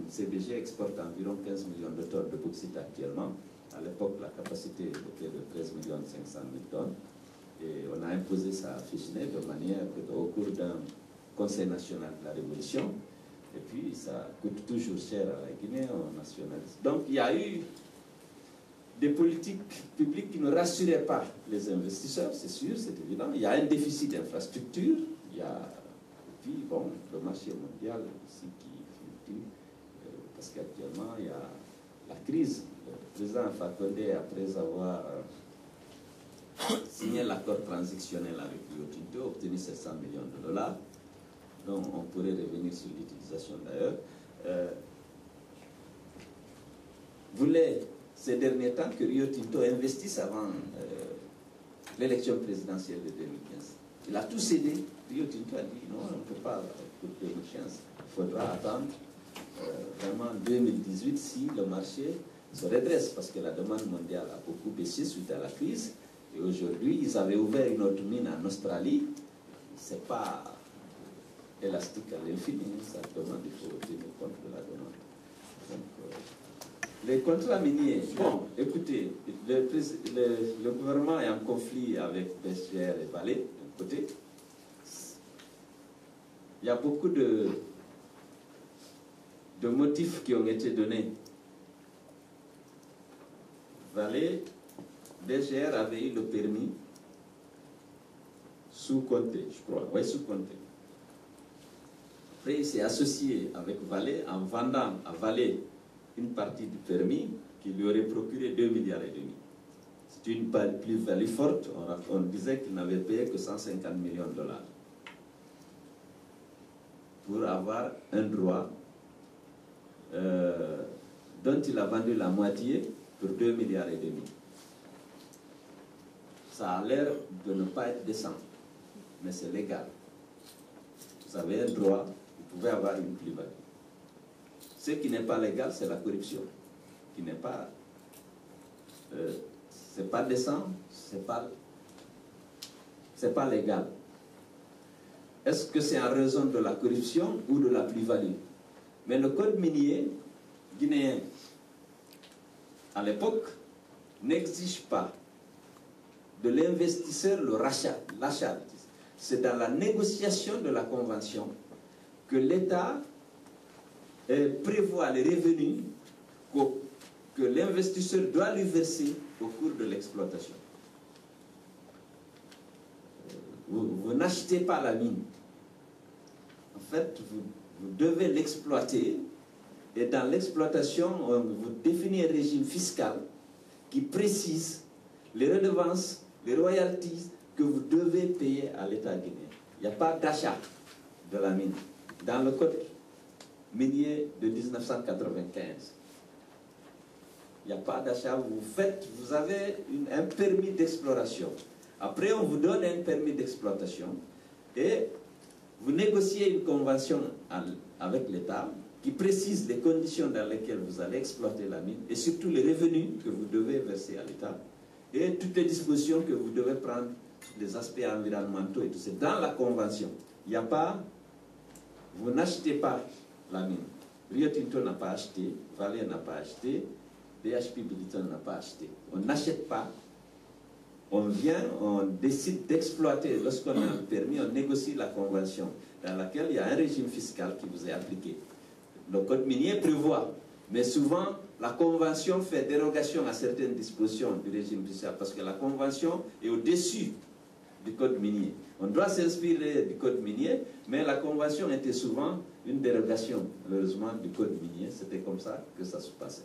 CBG exporte environ 15 millions de tonnes de bauxite actuellement. À l'époque, la capacité était de 13 500 000 tonnes. Et on a imposé ça à Figenay de manière que, au cours d'un Conseil national de la Révolution, et puis ça coûte toujours cher à la Guinée, on nationalise. Donc il y a eu des politiques publiques qui ne rassuraient pas les investisseurs, c'est sûr, c'est évident. Il y a un déficit d'infrastructure, il y a, et puis bon, le marché mondial aussi qui fluctue, parce qu'actuellement il y a la crise. Le président Alpha Condé, après avoir signé l'accord transactionnel avec Rio Tinto, a obtenu 700 millions de dollars, dont on pourrait revenir sur l'utilisation d'ailleurs, voulait ces derniers temps que Rio Tinto investisse avant l'élection présidentielle de 2015. Il a tout cédé. Rio Tinto a dit non, on ne peut pas couper une chance. Il faudra attendre vraiment 2018 si le marché se redresse, parce que la demande mondiale a beaucoup baissé suite à la crise. Et aujourd'hui, ils avaient ouvert une autre mine en Australie. C'est pas élastique à l'infini, ça demande, il faut tenir compte de la demande. Donc, les contrats miniers, bon, écoutez, le gouvernement est en conflit avec BCR et Vale, d'un côté. Il y a beaucoup de motifs qui ont été donnés. Vale, BGR avait eu le permis sous Conté, je crois. Oui, sous Conté. Après, il s'est associé avec Vale en vendant à Vale une partie du permis qui lui aurait procuré 2,5 milliards. C'est une plus-value forte. On disait qu'il n'avait payé que 150 millions de dollars pour avoir un droit dont il a vendu la moitié pour 2,5 milliards. Ça a l'air de ne pas être décent, mais c'est légal. Vous avez un droit, vous pouvez avoir une plus-value. Ce qui n'est pas légal, c'est la corruption, qui n'est pas, c'est pas décent, c'est pas légal. Est-ce que c'est en raison de la corruption ou de la plus-value? Mais le code minier guinéen, à l'époque, n'exige pas de l'investisseur le rachat, l'achat. C'est dans la négociation de la convention que l'État prévoit les revenus que l'investisseur doit lui verser au cours de l'exploitation. Vous n'achetez pas la mine. En fait, vous devez l'exploiter, et dans l'exploitation, on vous définit un régime fiscal qui précise les redevances, les royalties que vous devez payer à l'État guinéen. Il n'y a pas d'achat de la mine. Dans le code minier de 1995, il n'y a pas d'achat. Vous avez un permis d'exploration. Après, on vous donne un permis d'exploitation et vous négociez une convention avec l'État qui précise les conditions dans lesquelles vous allez exploiter la mine et surtout les revenus que vous devez verser à l'État et toutes les dispositions que vous devez prendre, les aspects environnementaux et tout. C'est dans la convention. Il n'y a pas, vous n'achetez pas la mine. Rio Tinto n'a pas acheté, Vale n'a pas acheté, BHP Billiton n'a pas acheté. On n'achète pas. On vient, on décide d'exploiter. Lorsqu'on a un permis, on négocie la convention dans laquelle il y a un régime fiscal qui vous est appliqué. Le code minier prévoit, mais souvent la convention fait dérogation à certaines dispositions du régime fiscal parce que la convention est au-dessus du code minier. On doit s'inspirer du code minier, mais la convention était souvent une dérogation, malheureusement, du code minier. C'était comme ça que ça se passait.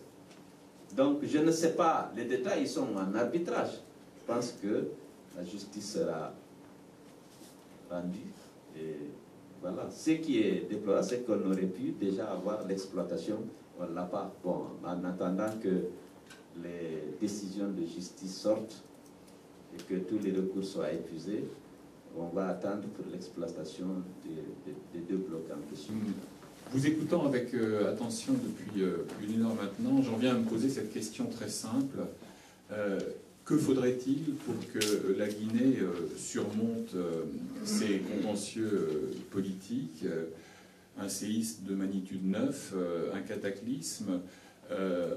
Donc, je ne sais pas, les détails sont en arbitrage. Je pense que la justice sera rendue. Et voilà. Ce qui est déplorable, c'est qu'on aurait pu déjà avoir l'exploitation. On ne l'a pas. Bon, en attendant que les décisions de justice sortent et que tous les recours soient épuisés, on va attendre pour l'exploitation des deux blocs en question. Vous écoutant avec attention depuis plus d'une heure maintenant, j'en viens à me poser cette question très simple. Que faudrait-il pour que la Guinée surmonte ses contentieux politiques, un séisme de magnitude 9, un cataclysme?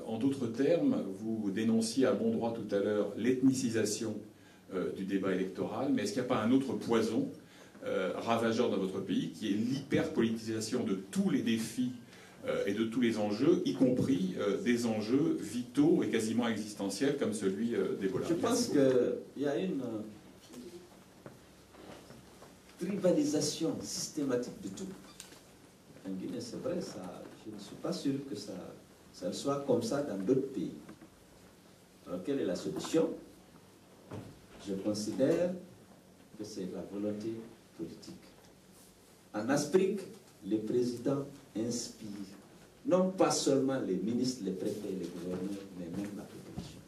En d'autres termes, vous dénonciez à bon droit tout à l'heure l'ethnicisation du débat électoral, mais est-ce qu'il n'y a pas un autre poison ravageur dans votre pays, qui est l'hyperpolitisation de tous les défis et de tous les enjeux, y compris des enjeux vitaux et quasiment existentiels comme celui d'Ebola? Je pense qu'il y a une tribalisation systématique de tout. En Guinée, c'est vrai, ça, je ne suis pas sûr que ça soit comme ça dans d'autres pays. Alors, quelle est la solution? Je considère que c'est la volonté politique. En Afrique, les présidents inspirent, non pas seulement les ministres, les préfets, les gouverneurs, mais même la population.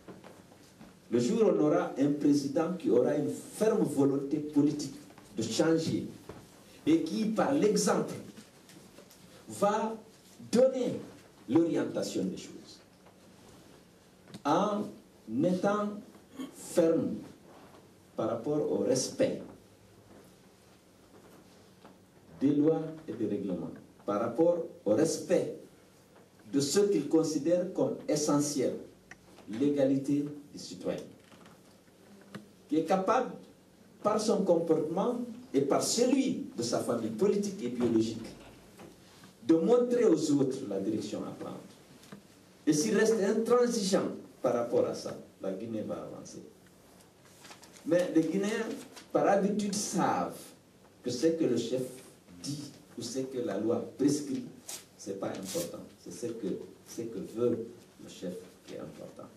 Le jour où on aura un président qui aura une ferme volonté politique de changer et qui, par l'exemple, va donner l'orientation des choses en étant ferme par rapport au respect des lois et des règlements, par rapport au respect de ce qu'il considère comme essentiel, l'égalité des citoyens, qui est capable, par son comportement et par celui de sa famille politique et biologique, de montrer aux autres la direction à prendre. Et s'il reste intransigeant par rapport à ça, la Guinée va avancer. Mais les Guinéens, par habitude, savent que ce que le chef dit ou ce que la loi prescrit, ce n'est pas important. C'est ce que veut le chef qui est important.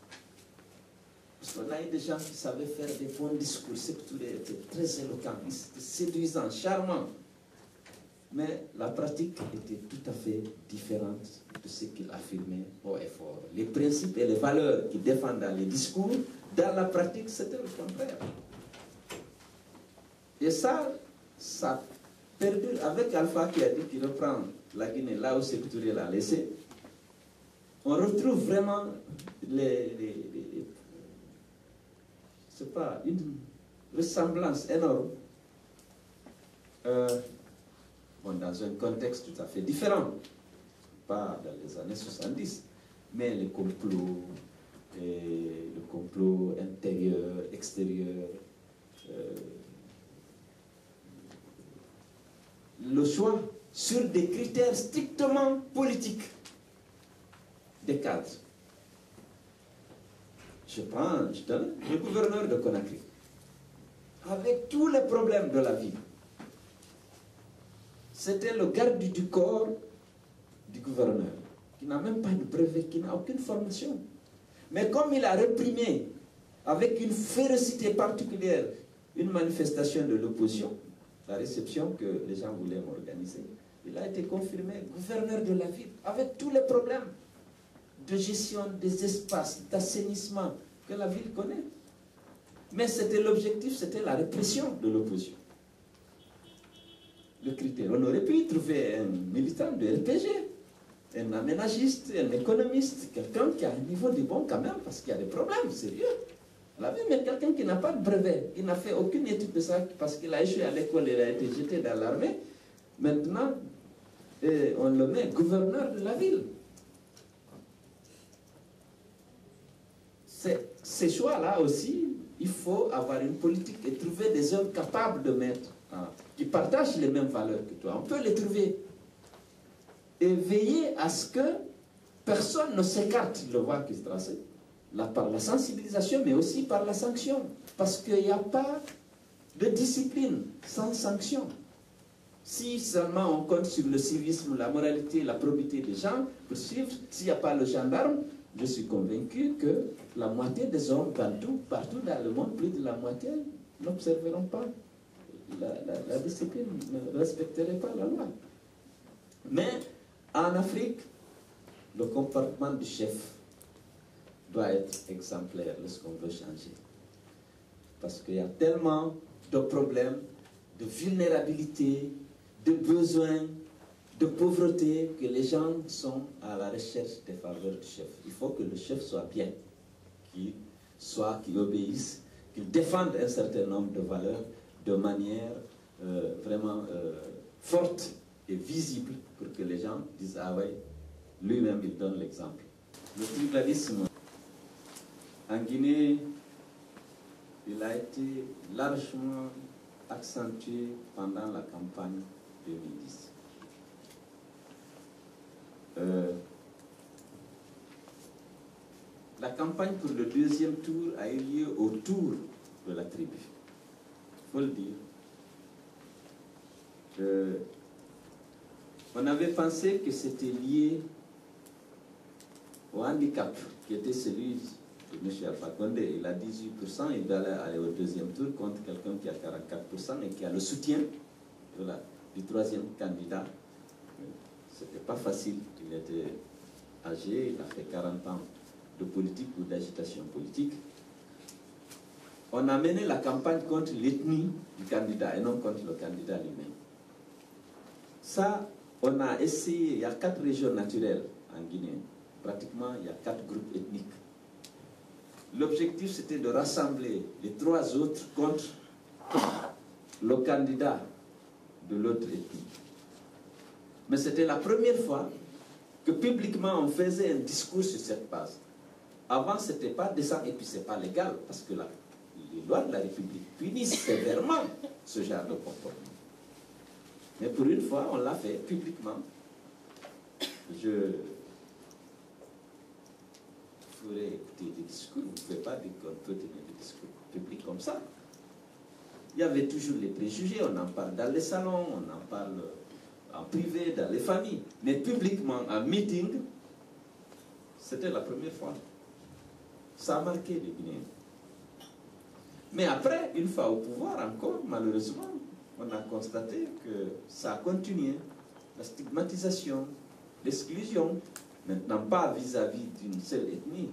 Parce qu'on a eu des gens qui savaient faire des bons discours, Sékou-Touré était très éloquent, c'était séduisant, charmant. Mais la pratique était tout à fait différente de ce qu'il affirmait haut et fort. Les principes et les valeurs qu'il défend dans les discours, dans la pratique, c'était le contraire. Et ça perdure. Avec Alpha qui a dit qu'il reprend la Guinée là où Sékou-Touré l'a laissé, on retrouve vraiment c'est pas une ressemblance énorme. Dans un contexte tout à fait différent, pas dans les années 70, mais le complot intérieur, extérieur, le choix sur des critères strictement politiques des cadres. Je donne le gouverneur de Conakry, avec tous les problèmes de la vie. C'était le garde du corps du gouverneur, qui n'a même pas de brevet, qui n'a aucune formation. Mais comme il a réprimé, avec une férocité particulière, une manifestation de l'opposition, la réception que les gens voulaient m'organiser, il a été confirmé gouverneur de la ville, avec tous les problèmes de gestion des espaces, d'assainissement que la ville connaît. Mais c'était l'objectif, c'était la répression de l'opposition. Le critère. On aurait pu y trouver un militant de RPG, un aménagiste, un économiste, quelqu'un qui a un niveau de bon quand même, parce qu'il y a des problèmes sérieux. Mais quelqu'un qui n'a pas de brevet, qui n'a fait aucune étude de ça, parce qu'il a échoué à l'école, il a été jeté dans l'armée, maintenant, on le met gouverneur de la ville. Ces choix-là aussi, il faut avoir une politique et trouver des hommes capables de mettre, qui partagent les mêmes valeurs que toi. On peut les trouver. Et veiller à ce que personne ne s'écarte de la voie qui se trace. Là, par la sensibilisation, mais aussi par la sanction. Parce qu'il n'y a pas de discipline sans sanction. Si seulement on compte sur le civisme, la moralité, la probité des gens pour suivre, s'il n'y a pas le gendarme, je suis convaincu que la moitié des hommes, partout dans le monde, plus de la moitié, n'observeront pas la discipline, ne respecteraient pas la loi. Mais en Afrique, le comportement du chef doit être exemplaire lorsqu'on veut changer. Parce qu'il y a tellement de problèmes, de vulnérabilité, de besoins, de pauvreté, que les gens sont à la recherche des faveurs du chef. Il faut que le chef soit bien, qu'il obéisse, qu'il défende un certain nombre de valeurs de manière vraiment forte et visible pour que les gens disent « Ah ouais, lui-même il donne l'exemple ». Le tribalisme en Guinée il a été largement accentué pendant la campagne 2010. La campagne pour le deuxième tour a eu lieu autour de la tribu. Il faut le dire. On avait pensé que c'était lié au handicap qui était celui de M. Alpha Condé. Il a 18%, il doit aller au deuxième tour contre quelqu'un qui a 44% et qui a le soutien du troisième candidat. C'était pas facile. Il était âgé, il a fait 40 ans de politique ou d'agitation politique. On a mené la campagne contre l'ethnie du candidat et non contre le candidat lui-même. Ça, on a essayé, il y a 4 régions naturelles en Guinée. Pratiquement, il y a 4 groupes ethniques. L'objectif, c'était de rassembler les 3 autres contre le candidat de l'autre ethnie. Mais c'était la première fois que publiquement on faisait un discours sur cette base. Avant, ce n'était pas décent et puis ce n'est pas légal parce que les lois de la République punissent sévèrement ce genre de comportement. Mais pour une fois, on l'a fait publiquement. Je ferai écouter des discours. Vous ne pouvez pas dire qu'on peut tenir des discours publics comme ça. Il y avait toujours les préjugés, on en parle dans les salons, on en parle en privé, dans les familles. Mais publiquement, en meeting, c'était la première fois. Ça a marqué les Guinéens. Mais après, une fois au pouvoir encore, malheureusement, on a constaté que ça a continué. La stigmatisation, l'exclusion, maintenant pas vis-à-vis d'une seule ethnie.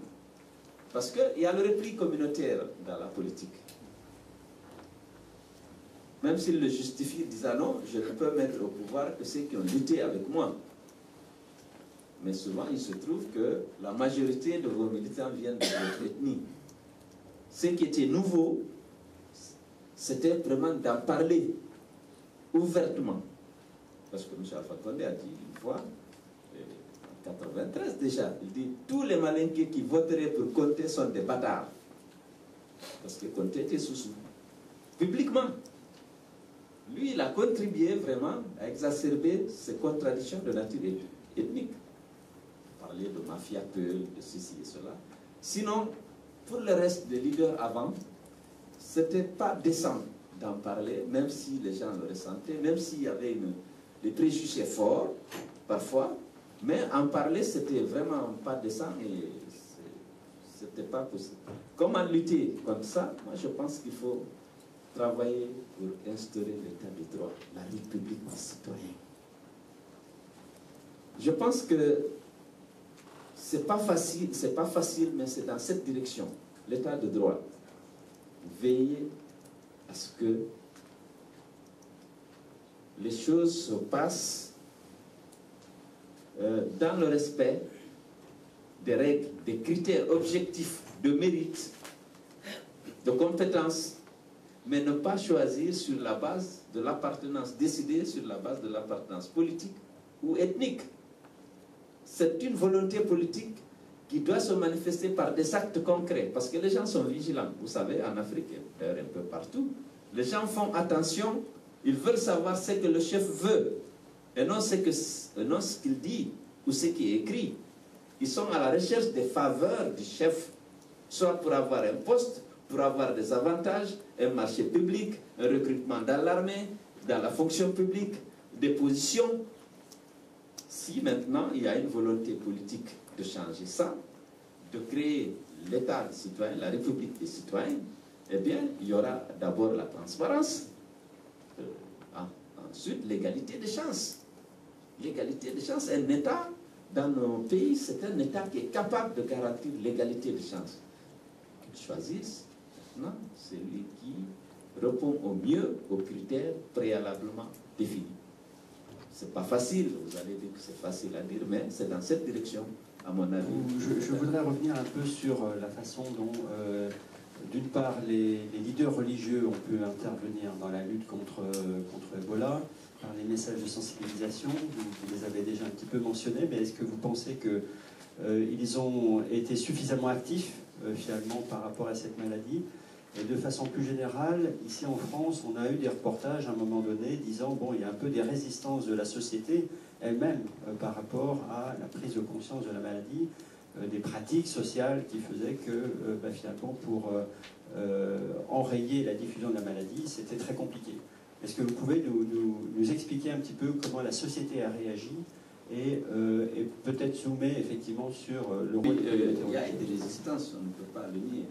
Parce qu'il y a le repli communautaire dans la politique. Même s'ils le justifient, disant non, je ne peux mettre au pouvoir que ceux qui ont lutté avec moi. Mais souvent, il se trouve que la majorité de vos militants viennent de votre ethnie. Ce qui était nouveau, c'était vraiment d'en parler ouvertement. Parce que M. Alpha Condé a dit une fois, en 1993 déjà, il dit tous les malinqués qui voteraient pour Conté sont des bâtards. Parce que Conté était sous-sous. Publiquement. Lui, il a contribué vraiment à exacerber ces contradictions de nature ethnique. Parler de mafia Peul, de ceci et cela. Sinon, pour le reste des leaders avant, c'était pas décent d'en parler, même si les gens le ressentaient, même s'il y avait des préjugés forts, parfois, mais en parler, c'était vraiment pas décent et c'était pas possible. Comment lutter contre ça? Moi, je pense qu'il faut travailler pour instaurer l'état de droit, la République des citoyens. Je pense que c'est pas facile, mais c'est dans cette direction, l'état de droit. Veiller à ce que les choses se passent dans le respect des règles, des critères objectifs de mérite, de compétences, mais ne pas choisir sur la base de l'appartenance, décider sur la base de l'appartenance politique ou ethnique. C'est une volonté politique qui doit se manifester par des actes concrets, parce que les gens sont vigilants. Vous savez, en Afrique, d'ailleurs un peu partout, les gens font attention, ils veulent savoir ce que le chef veut, et non ce qu'il dit ou ce qui est écrit. Ils sont à la recherche des faveurs du chef, soit pour avoir un poste, pour avoir des avantages, un marché public, un recrutement dans l'armée, dans la fonction publique, des positions. Si maintenant il y a une volonté politique de changer ça, de créer l'État des citoyens, la République des citoyens, eh bien, il y aura d'abord la transparence, ensuite l'égalité des chances. L'égalité des chances, un État dans nos pays, c'est un État qui est capable de garantir l'égalité des chances. Qu'ils choisissent maintenant celui qui répond au mieux aux critères préalablement définis. C'est pas facile, vous allez dire que c'est facile à dire, mais c'est dans cette direction, à mon avis. Je voudrais revenir un peu sur la façon dont, d'une part, les leaders religieux ont pu intervenir dans la lutte contre Ebola, par les messages de sensibilisation, vous les avez déjà un petit peu mentionnés, mais est-ce que vous pensez qu'ils ont été suffisamment actifs, finalement, par rapport à cette maladie? Et de façon plus générale, ici en France, on a eu des reportages à un moment donné disant bon, il y a un peu des résistances de la société elle-même par rapport à la prise de conscience de la maladie, des pratiques sociales qui faisaient que finalement pour enrayer la diffusion de la maladie, c'était très compliqué. Est-ce que vous pouvez nous expliquer un petit peu comment la société a réagi et peut-être zoomer effectivement sur le rôle des communautés? Il y a des résistances, on ne peut pas le nier.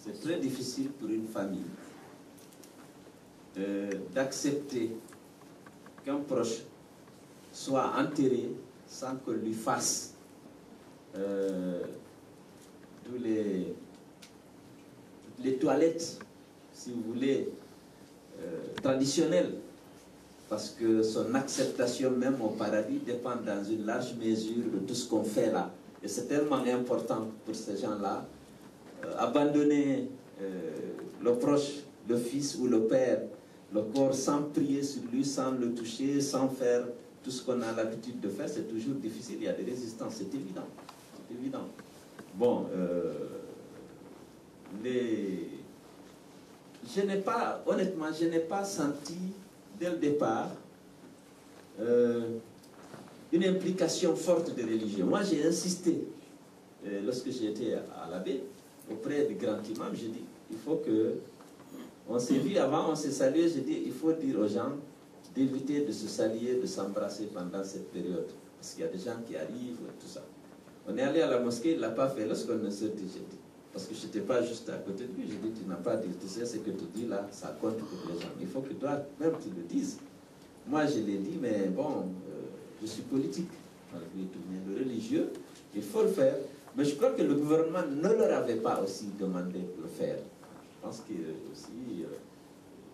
C'est très difficile pour une famille d'accepter qu'un proche soit enterré sans qu'on lui fasse tous les toilettes, si vous voulez, traditionnelles, parce que son acceptation même au paradis dépend dans une large mesure de tout ce qu'on fait là. Et c'est tellement important pour ces gens-là, abandonner le proche, le fils ou le père, le corps, sans prier sur lui, sans le toucher, sans faire tout ce qu'on a l'habitude de faire, c'est toujours difficile. Il y a des résistances, c'est évident. C'est évident. Bon, honnêtement, je n'ai pas senti dès le départ une implication forte de religion. Moi, j'ai insisté, lorsque j'étais à la baie, auprès du grand imam, j'ai dit, il faut que, on s'est vu avant, on s'est salué, j'ai dit, il faut dire aux gens d'éviter de se saluer, de s'embrasser pendant cette période, parce qu'il y a des gens qui arrivent, tout ça. On est allé à la mosquée, il ne l'a pas fait, lorsqu'on est sorti, j'ai dit, parce que je n'étais pas juste à côté de lui, j'ai dit, tu n'as pas dit, tu sais ce que tu dis là, ça compte pour les gens, il faut que toi, même tu le dises. Moi, je l'ai dit, mais bon, je suis politique, malgré tout, mais le religieux, il faut le faire. Mais je crois que le gouvernement ne leur avait pas aussi demandé de le faire. Je pense que aussi,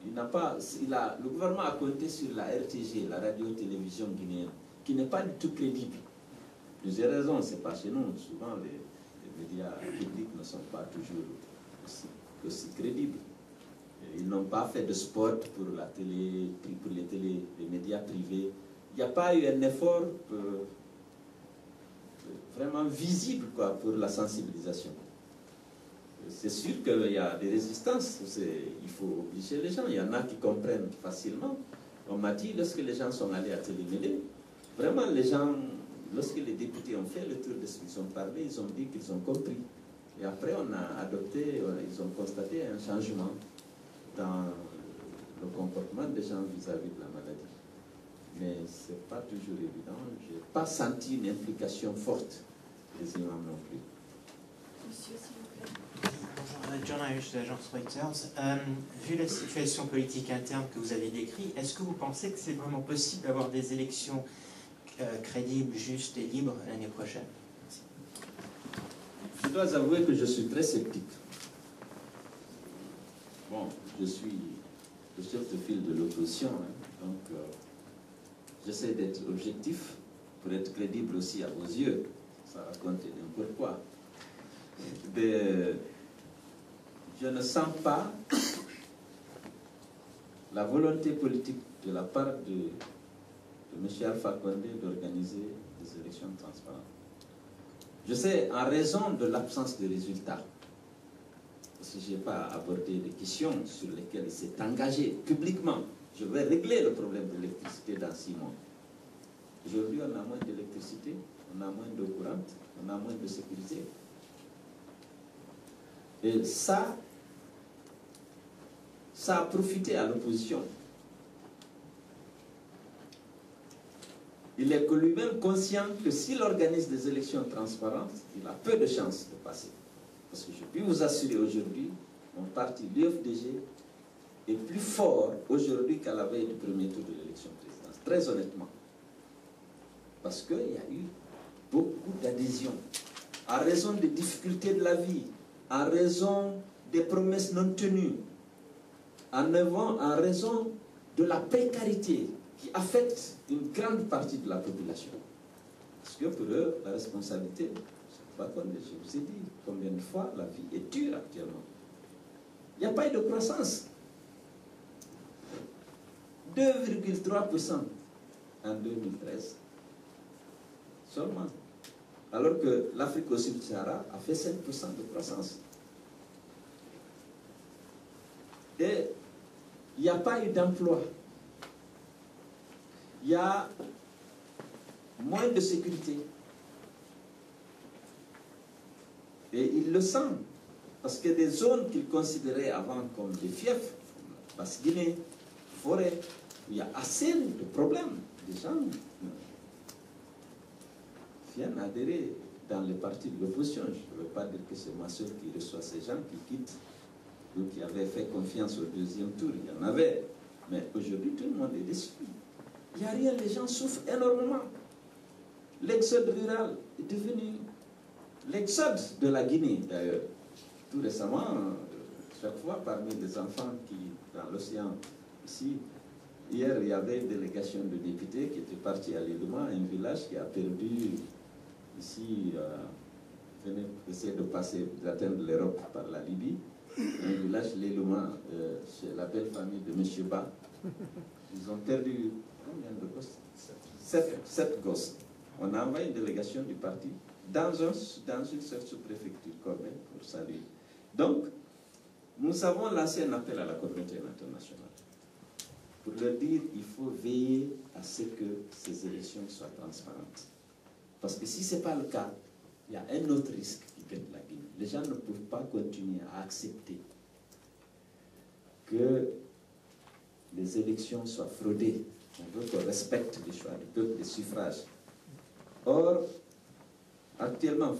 le gouvernement a compté sur la RTG, la radio-télévision guinéenne, qui n'est pas du tout crédible. Plusieurs raisons, c'est pas chez nous. Souvent, les médias publics ne sont pas toujours aussi crédibles. Ils n'ont pas fait de spot pour la télé, pour les médias privés. Il n'y a pas eu un effort vraiment visible pour la sensibilisation. C'est sûr qu'il y a des résistances, il faut obliger les gens, il y en a qui comprennent facilement. On m'a dit, lorsque les gens sont allés à Télémélé, vraiment les gens, lorsque les députés ont fait le tour de ce qu'ils ont parlé, ils ont dit qu'ils ont compris. Et après on a adopté, ils ont constaté un changement dans le comportement des gens vis-à-vis de la maladie. Mais ce n'est pas toujours évident. Je n'ai pas senti une implication forte des imams non plus. Monsieur, s'il vous plaît. Bonjour, John Irish de l'agence Reuters. Vu la situation politique interne que vous avez décrite, est-ce que vous pensez que c'est vraiment possible d'avoir des élections crédibles, justes et libres l'année prochaine? Je dois avouer que je suis très sceptique. Bon, je suis le chef de file de l'opposition, hein, donc j'essaie d'être objectif pour être crédible aussi à vos yeux. Ça raconte n'importe quoi. Mais je ne sens pas la volonté politique de la part de M. Alpha Condé d'organiser des élections transparentes. Je sais, en raison de l'absence de résultats, parce que je n'ai pas abordé des questions sur lesquelles il s'est engagé publiquement. Je vais régler le problème de l'électricité dans 6 mois. Aujourd'hui, on a moins d'électricité, on a moins d'eau courante, on a moins de sécurité. Et ça a profité à l'opposition. Il est que lui-même conscient que s'il organise des élections transparentes, il a peu de chances de passer. Parce que je peux vous assurer aujourd'hui, mon parti, l'UFDG, est plus fort aujourd'hui qu'à la veille du premier tour de l'élection présidentielle. Très honnêtement. Parce qu'il y a eu beaucoup d'adhésions. En raison des difficultés de la vie, en raison des promesses non tenues, en raison de la précarité qui affecte une grande partie de la population. Parce que pour eux, la responsabilité, je vous ai dit combien de fois, la vie est dure actuellement. Il n'y a pas eu de croissance. 2,3% en 2013. Seulement. Alors que l'Afrique au Sud-Sahara a fait 5% de croissance. il n'y a pas eu d'emploi. Il y a moins de sécurité. Et ils le sentent. Parce que des zones qu'ils considéraient avant comme des fiefs, Basse-Guinée, forêt, il y a assez de problèmes. Les gens viennent adhérer dans les partis de l'opposition. Je ne veux pas dire que c'est moi seul qui reçoit ces gens qui quittent ou qui avaient fait confiance au deuxième tour. Il y en avait. Mais aujourd'hui, tout le monde est déçu. Il n'y a rien, les gens souffrent énormément. L'exode rural est devenu l'exode de la Guinée, d'ailleurs. Tout récemment, chaque fois, parmi les enfants qui, dans l'océan, ici, hier, il y avait une délégation de députés qui était partie à Léluma, un village qui a perdu, ici, venez essayer de passer, d'atteindre l'Europe par la Libye, un village, Léluma, chez la belle famille de M. Ba. Ils ont perdu combien de gosses? 7 gosses. On a envoyé une délégation du parti dans une seule sous-préfecture, Corbeil, pour saluer. Donc, nous avons lancé un appel à la communauté internationale pour leur dire qu'il faut veiller à ce que ces élections soient transparentes. Parce que si ce n'est pas le cas, il y a un autre risque qui guette la Guinée. Les gens ne peuvent pas continuer à accepter que les élections soient fraudées. On veut qu'on respecte les choix du peuple, les suffrages. Or, actuellement,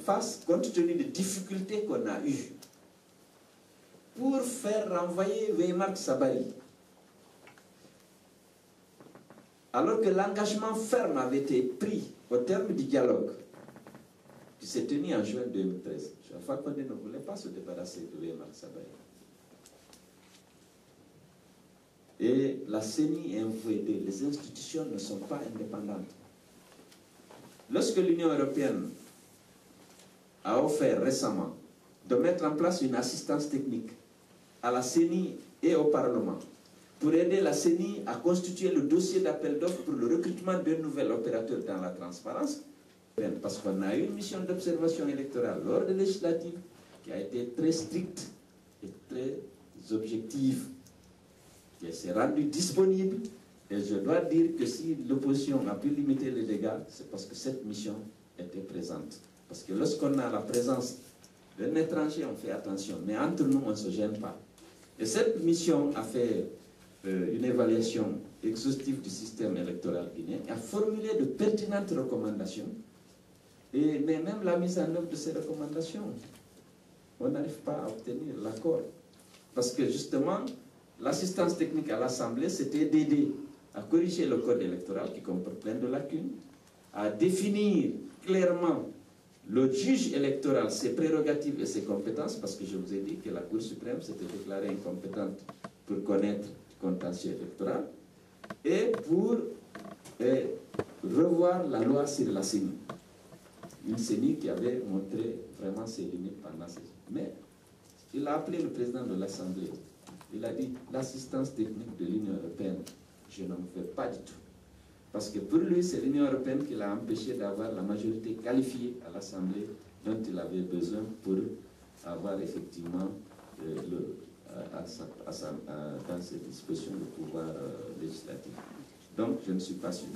compte tenu des difficultés qu'on a eues, pour faire renvoyer Weimar Sabari, alors que l'engagement ferme avait été pris au terme du dialogue qui s'est tenu en juin 2013, Alpha Condé ne voulait pas se débarrasser de Weimar Sabari. Et la CENI est MVD, les institutions ne sont pas indépendantes. Lorsque l'Union européenne a offert récemment de mettre en place une assistance technique à la CENI et au Parlement pour aider la CENI à constituer le dossier d'appel d'offres pour le recrutement d'un nouvel opérateur dans la transparence, parce qu'on a eu une mission d'observation électorale lors des législatives qui a été très stricte et très objective, qui s'est rendue disponible. Et je dois dire que si l'opposition a pu limiter les dégâts, c'est parce que cette mission était présente. Parce que lorsqu'on a la présence d'un étranger, on fait attention, mais entre nous, on ne se gêne pas. Et cette mission a fait une évaluation exhaustive du système électoral guinéen, a formulé de pertinentes recommandations, mais même la mise en œuvre de ces recommandations, on n'arrive pas à obtenir l'accord. Parce que justement, l'assistance technique à l'Assemblée, c'était d'aider à corriger le code électoral qui comporte plein de lacunes, à définir clairement le juge électoral, ses prérogatives et ses compétences, parce que je vous ai dit que la Cour suprême s'était déclarée incompétente pour connaître le contentieux électoral, et pour revoir la loi sur la CENI. Une CENI qui avait montré vraiment ses limites pendant ces années. Mais il a appelé le président de l'Assemblée. Il a dit, l'assistance technique de l'Union européenne, je n'en veux pas du tout. Parce que pour lui, c'est l'Union européenne qui l'a empêché d'avoir la majorité qualifiée à l'Assemblée dont il avait besoin pour avoir effectivement dans ses dispositions le pouvoir législatif. Donc, je ne suis pas sûr.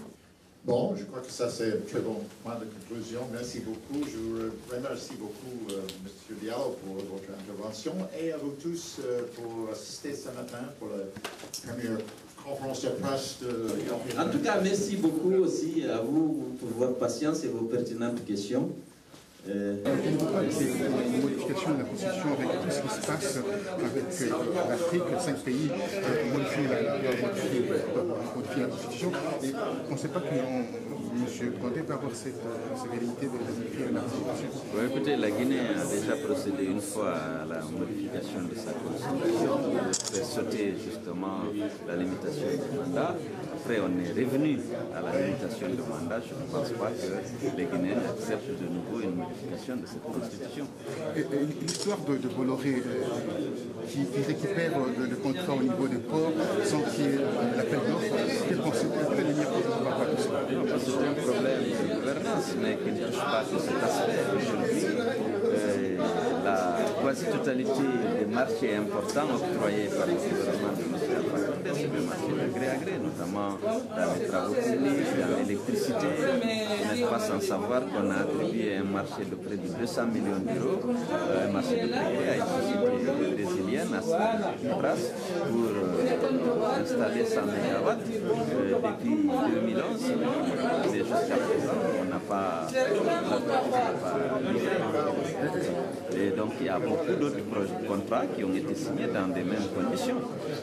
Bon, je crois que ça c'est un très bon point de conclusion. Merci beaucoup. Je vous remercie beaucoup, M. Diallo, pour votre intervention et à vous tous pour assister ce matin pour la première conférence de presse de... En tout cas, merci beaucoup aussi à vous pour votre patience et vos pertinentes questions. Une modification de la Constitution avec tout ce qui se passe avec l'Afrique, 5 pays ont modifié la Constitution. Et on ne sait pas que M. Condé va avoir cette vérité de modifier la Constitution. Bon, écoutez, la Guinée a déjà procédé une fois à la modification de sa Constitution pour faire sauter justement la limitation du mandat. Après, on est revenu à la limitation du mandat. Je ne pense pas que les Guinéens acceptent de nouveau une modification de cette constitution. L'histoire de Bolloré qui récupère le contrat au niveau des ports sans qu'il y ait l'appel d'offres, quelle conséquence la lumière pour pouvoir voir tout ça? C'est un problème de gouvernance, mais qui ne touche pas que cet aspect. Aujourd'hui, la quasi-totalité des marchés importants octroyés par le gouvernement de M. Alpha Condé, c'est le marché de gré à gré, notamment dans les travaux publics, dans l'électricité. Vous n'êtes pas sans savoir qu'on a attribué un marché de près de 200 millions d'euros, un marché de gré à une société brésilienne, à Cipras, pour installer 100 MW depuis 2011. Et jusqu'à présent, on n'a pas livré. Et donc il y a beaucoup d'autres contrats qui ont été signés dans les mêmes conditions.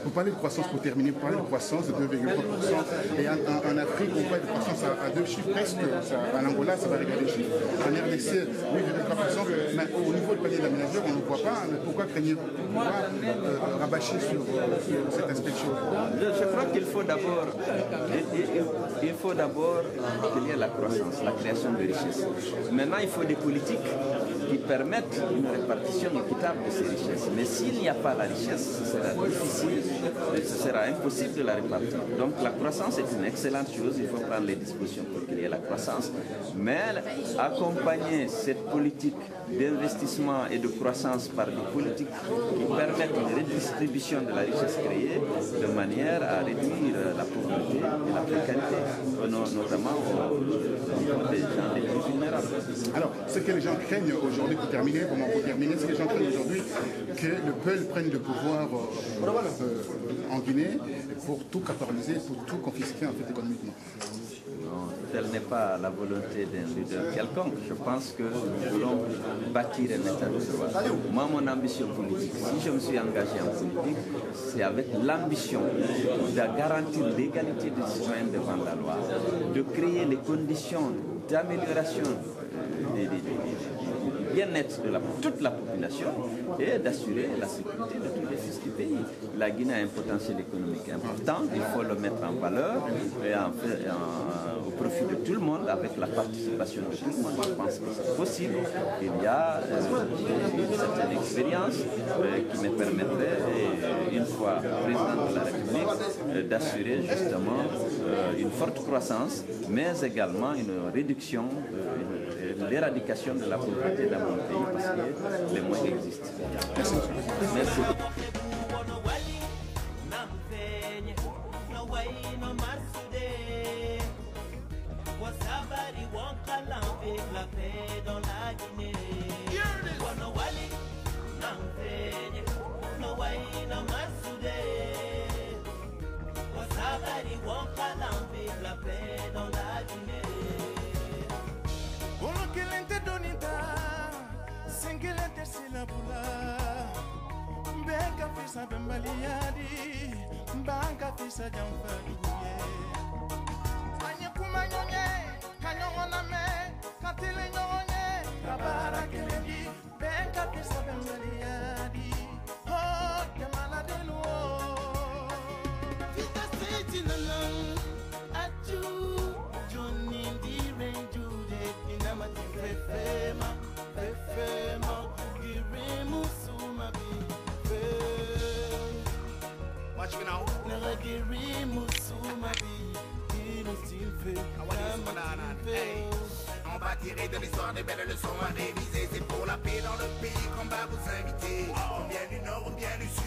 Vous parlez de croissance pour terminer, vous parlez de croissance de 2,3%. Et en Afrique, on parle de croissance à 2 chiffres presque. En Angola, ça va arriver à des chiffres. En RDC, 8,3%. Mais au niveau du panier de la ménagère, on ne le voit pas. Mais pourquoi craignez-vous rabâcher sur cet aspect de choses? Je crois qu'il faut d'abord qu'il y ait la croissance, la création de richesses. Maintenant, il faut des politiques qui permettent une répartition équitable de ces richesses. Mais s'il n'y a pas la richesse, ce sera difficile, ce sera impossible de la répartir. Donc la croissance est une excellente chose, il faut prendre les dispositions pour qu'il y ait la croissance, mais accompagner cette politique d'investissement et de croissance par des politiques qui permettent une redistribution de la richesse créée de manière à réduire la pauvreté et la précarité, notamment au niveau des gens les plus vulnérables. Alors, ce que les gens craignent aujourd'hui, pour terminer, c'est que les gens craignent aujourd'hui que le Peul prenne le pouvoir en Guinée pour tout capitaliser, pour tout confisquer en fait économiquement. Non, telle n'est pas la volonté d'un leader quelconque. Je pense que nous voulons bâtir un état de droit. Moi, mon ambition politique, si je me suis engagé en politique, c'est avec l'ambition de garantir l'égalité des citoyens devant la loi, de créer les conditions d'amélioration du bien-être de toute la population et d'assurer la sécurité de tous les fils du pays. La Guinée a un potentiel économique important, il faut le mettre en valeur et au profit de tout le monde, avec la participation de tout le monde. Je pense que c'est possible. Il y a une certaine expérience qui me permettrait, une fois président de la République, d'assurer justement une forte croissance, mais également une réduction, l'éradication de la pauvreté dans mon pays, parce que les moyens existent. Merci. Mbeka fisa bembaliadi, mbanga fisa jamfaduye. Anye kumanyonye, kanyongona me, katile nyonye, kabara kelendi, mbeka fisa bembaliadi. Oh, kemala denu. Fita seti nanang, atu, Johnny di renjude, inamati fefema, fefema, girimu sumabi. Watch me now. On va tirer de l'histoire des belles leçons à réviser. C'est pour la paix dans le pays qu'on va vous inviter. On vient du nord, on vient du sud.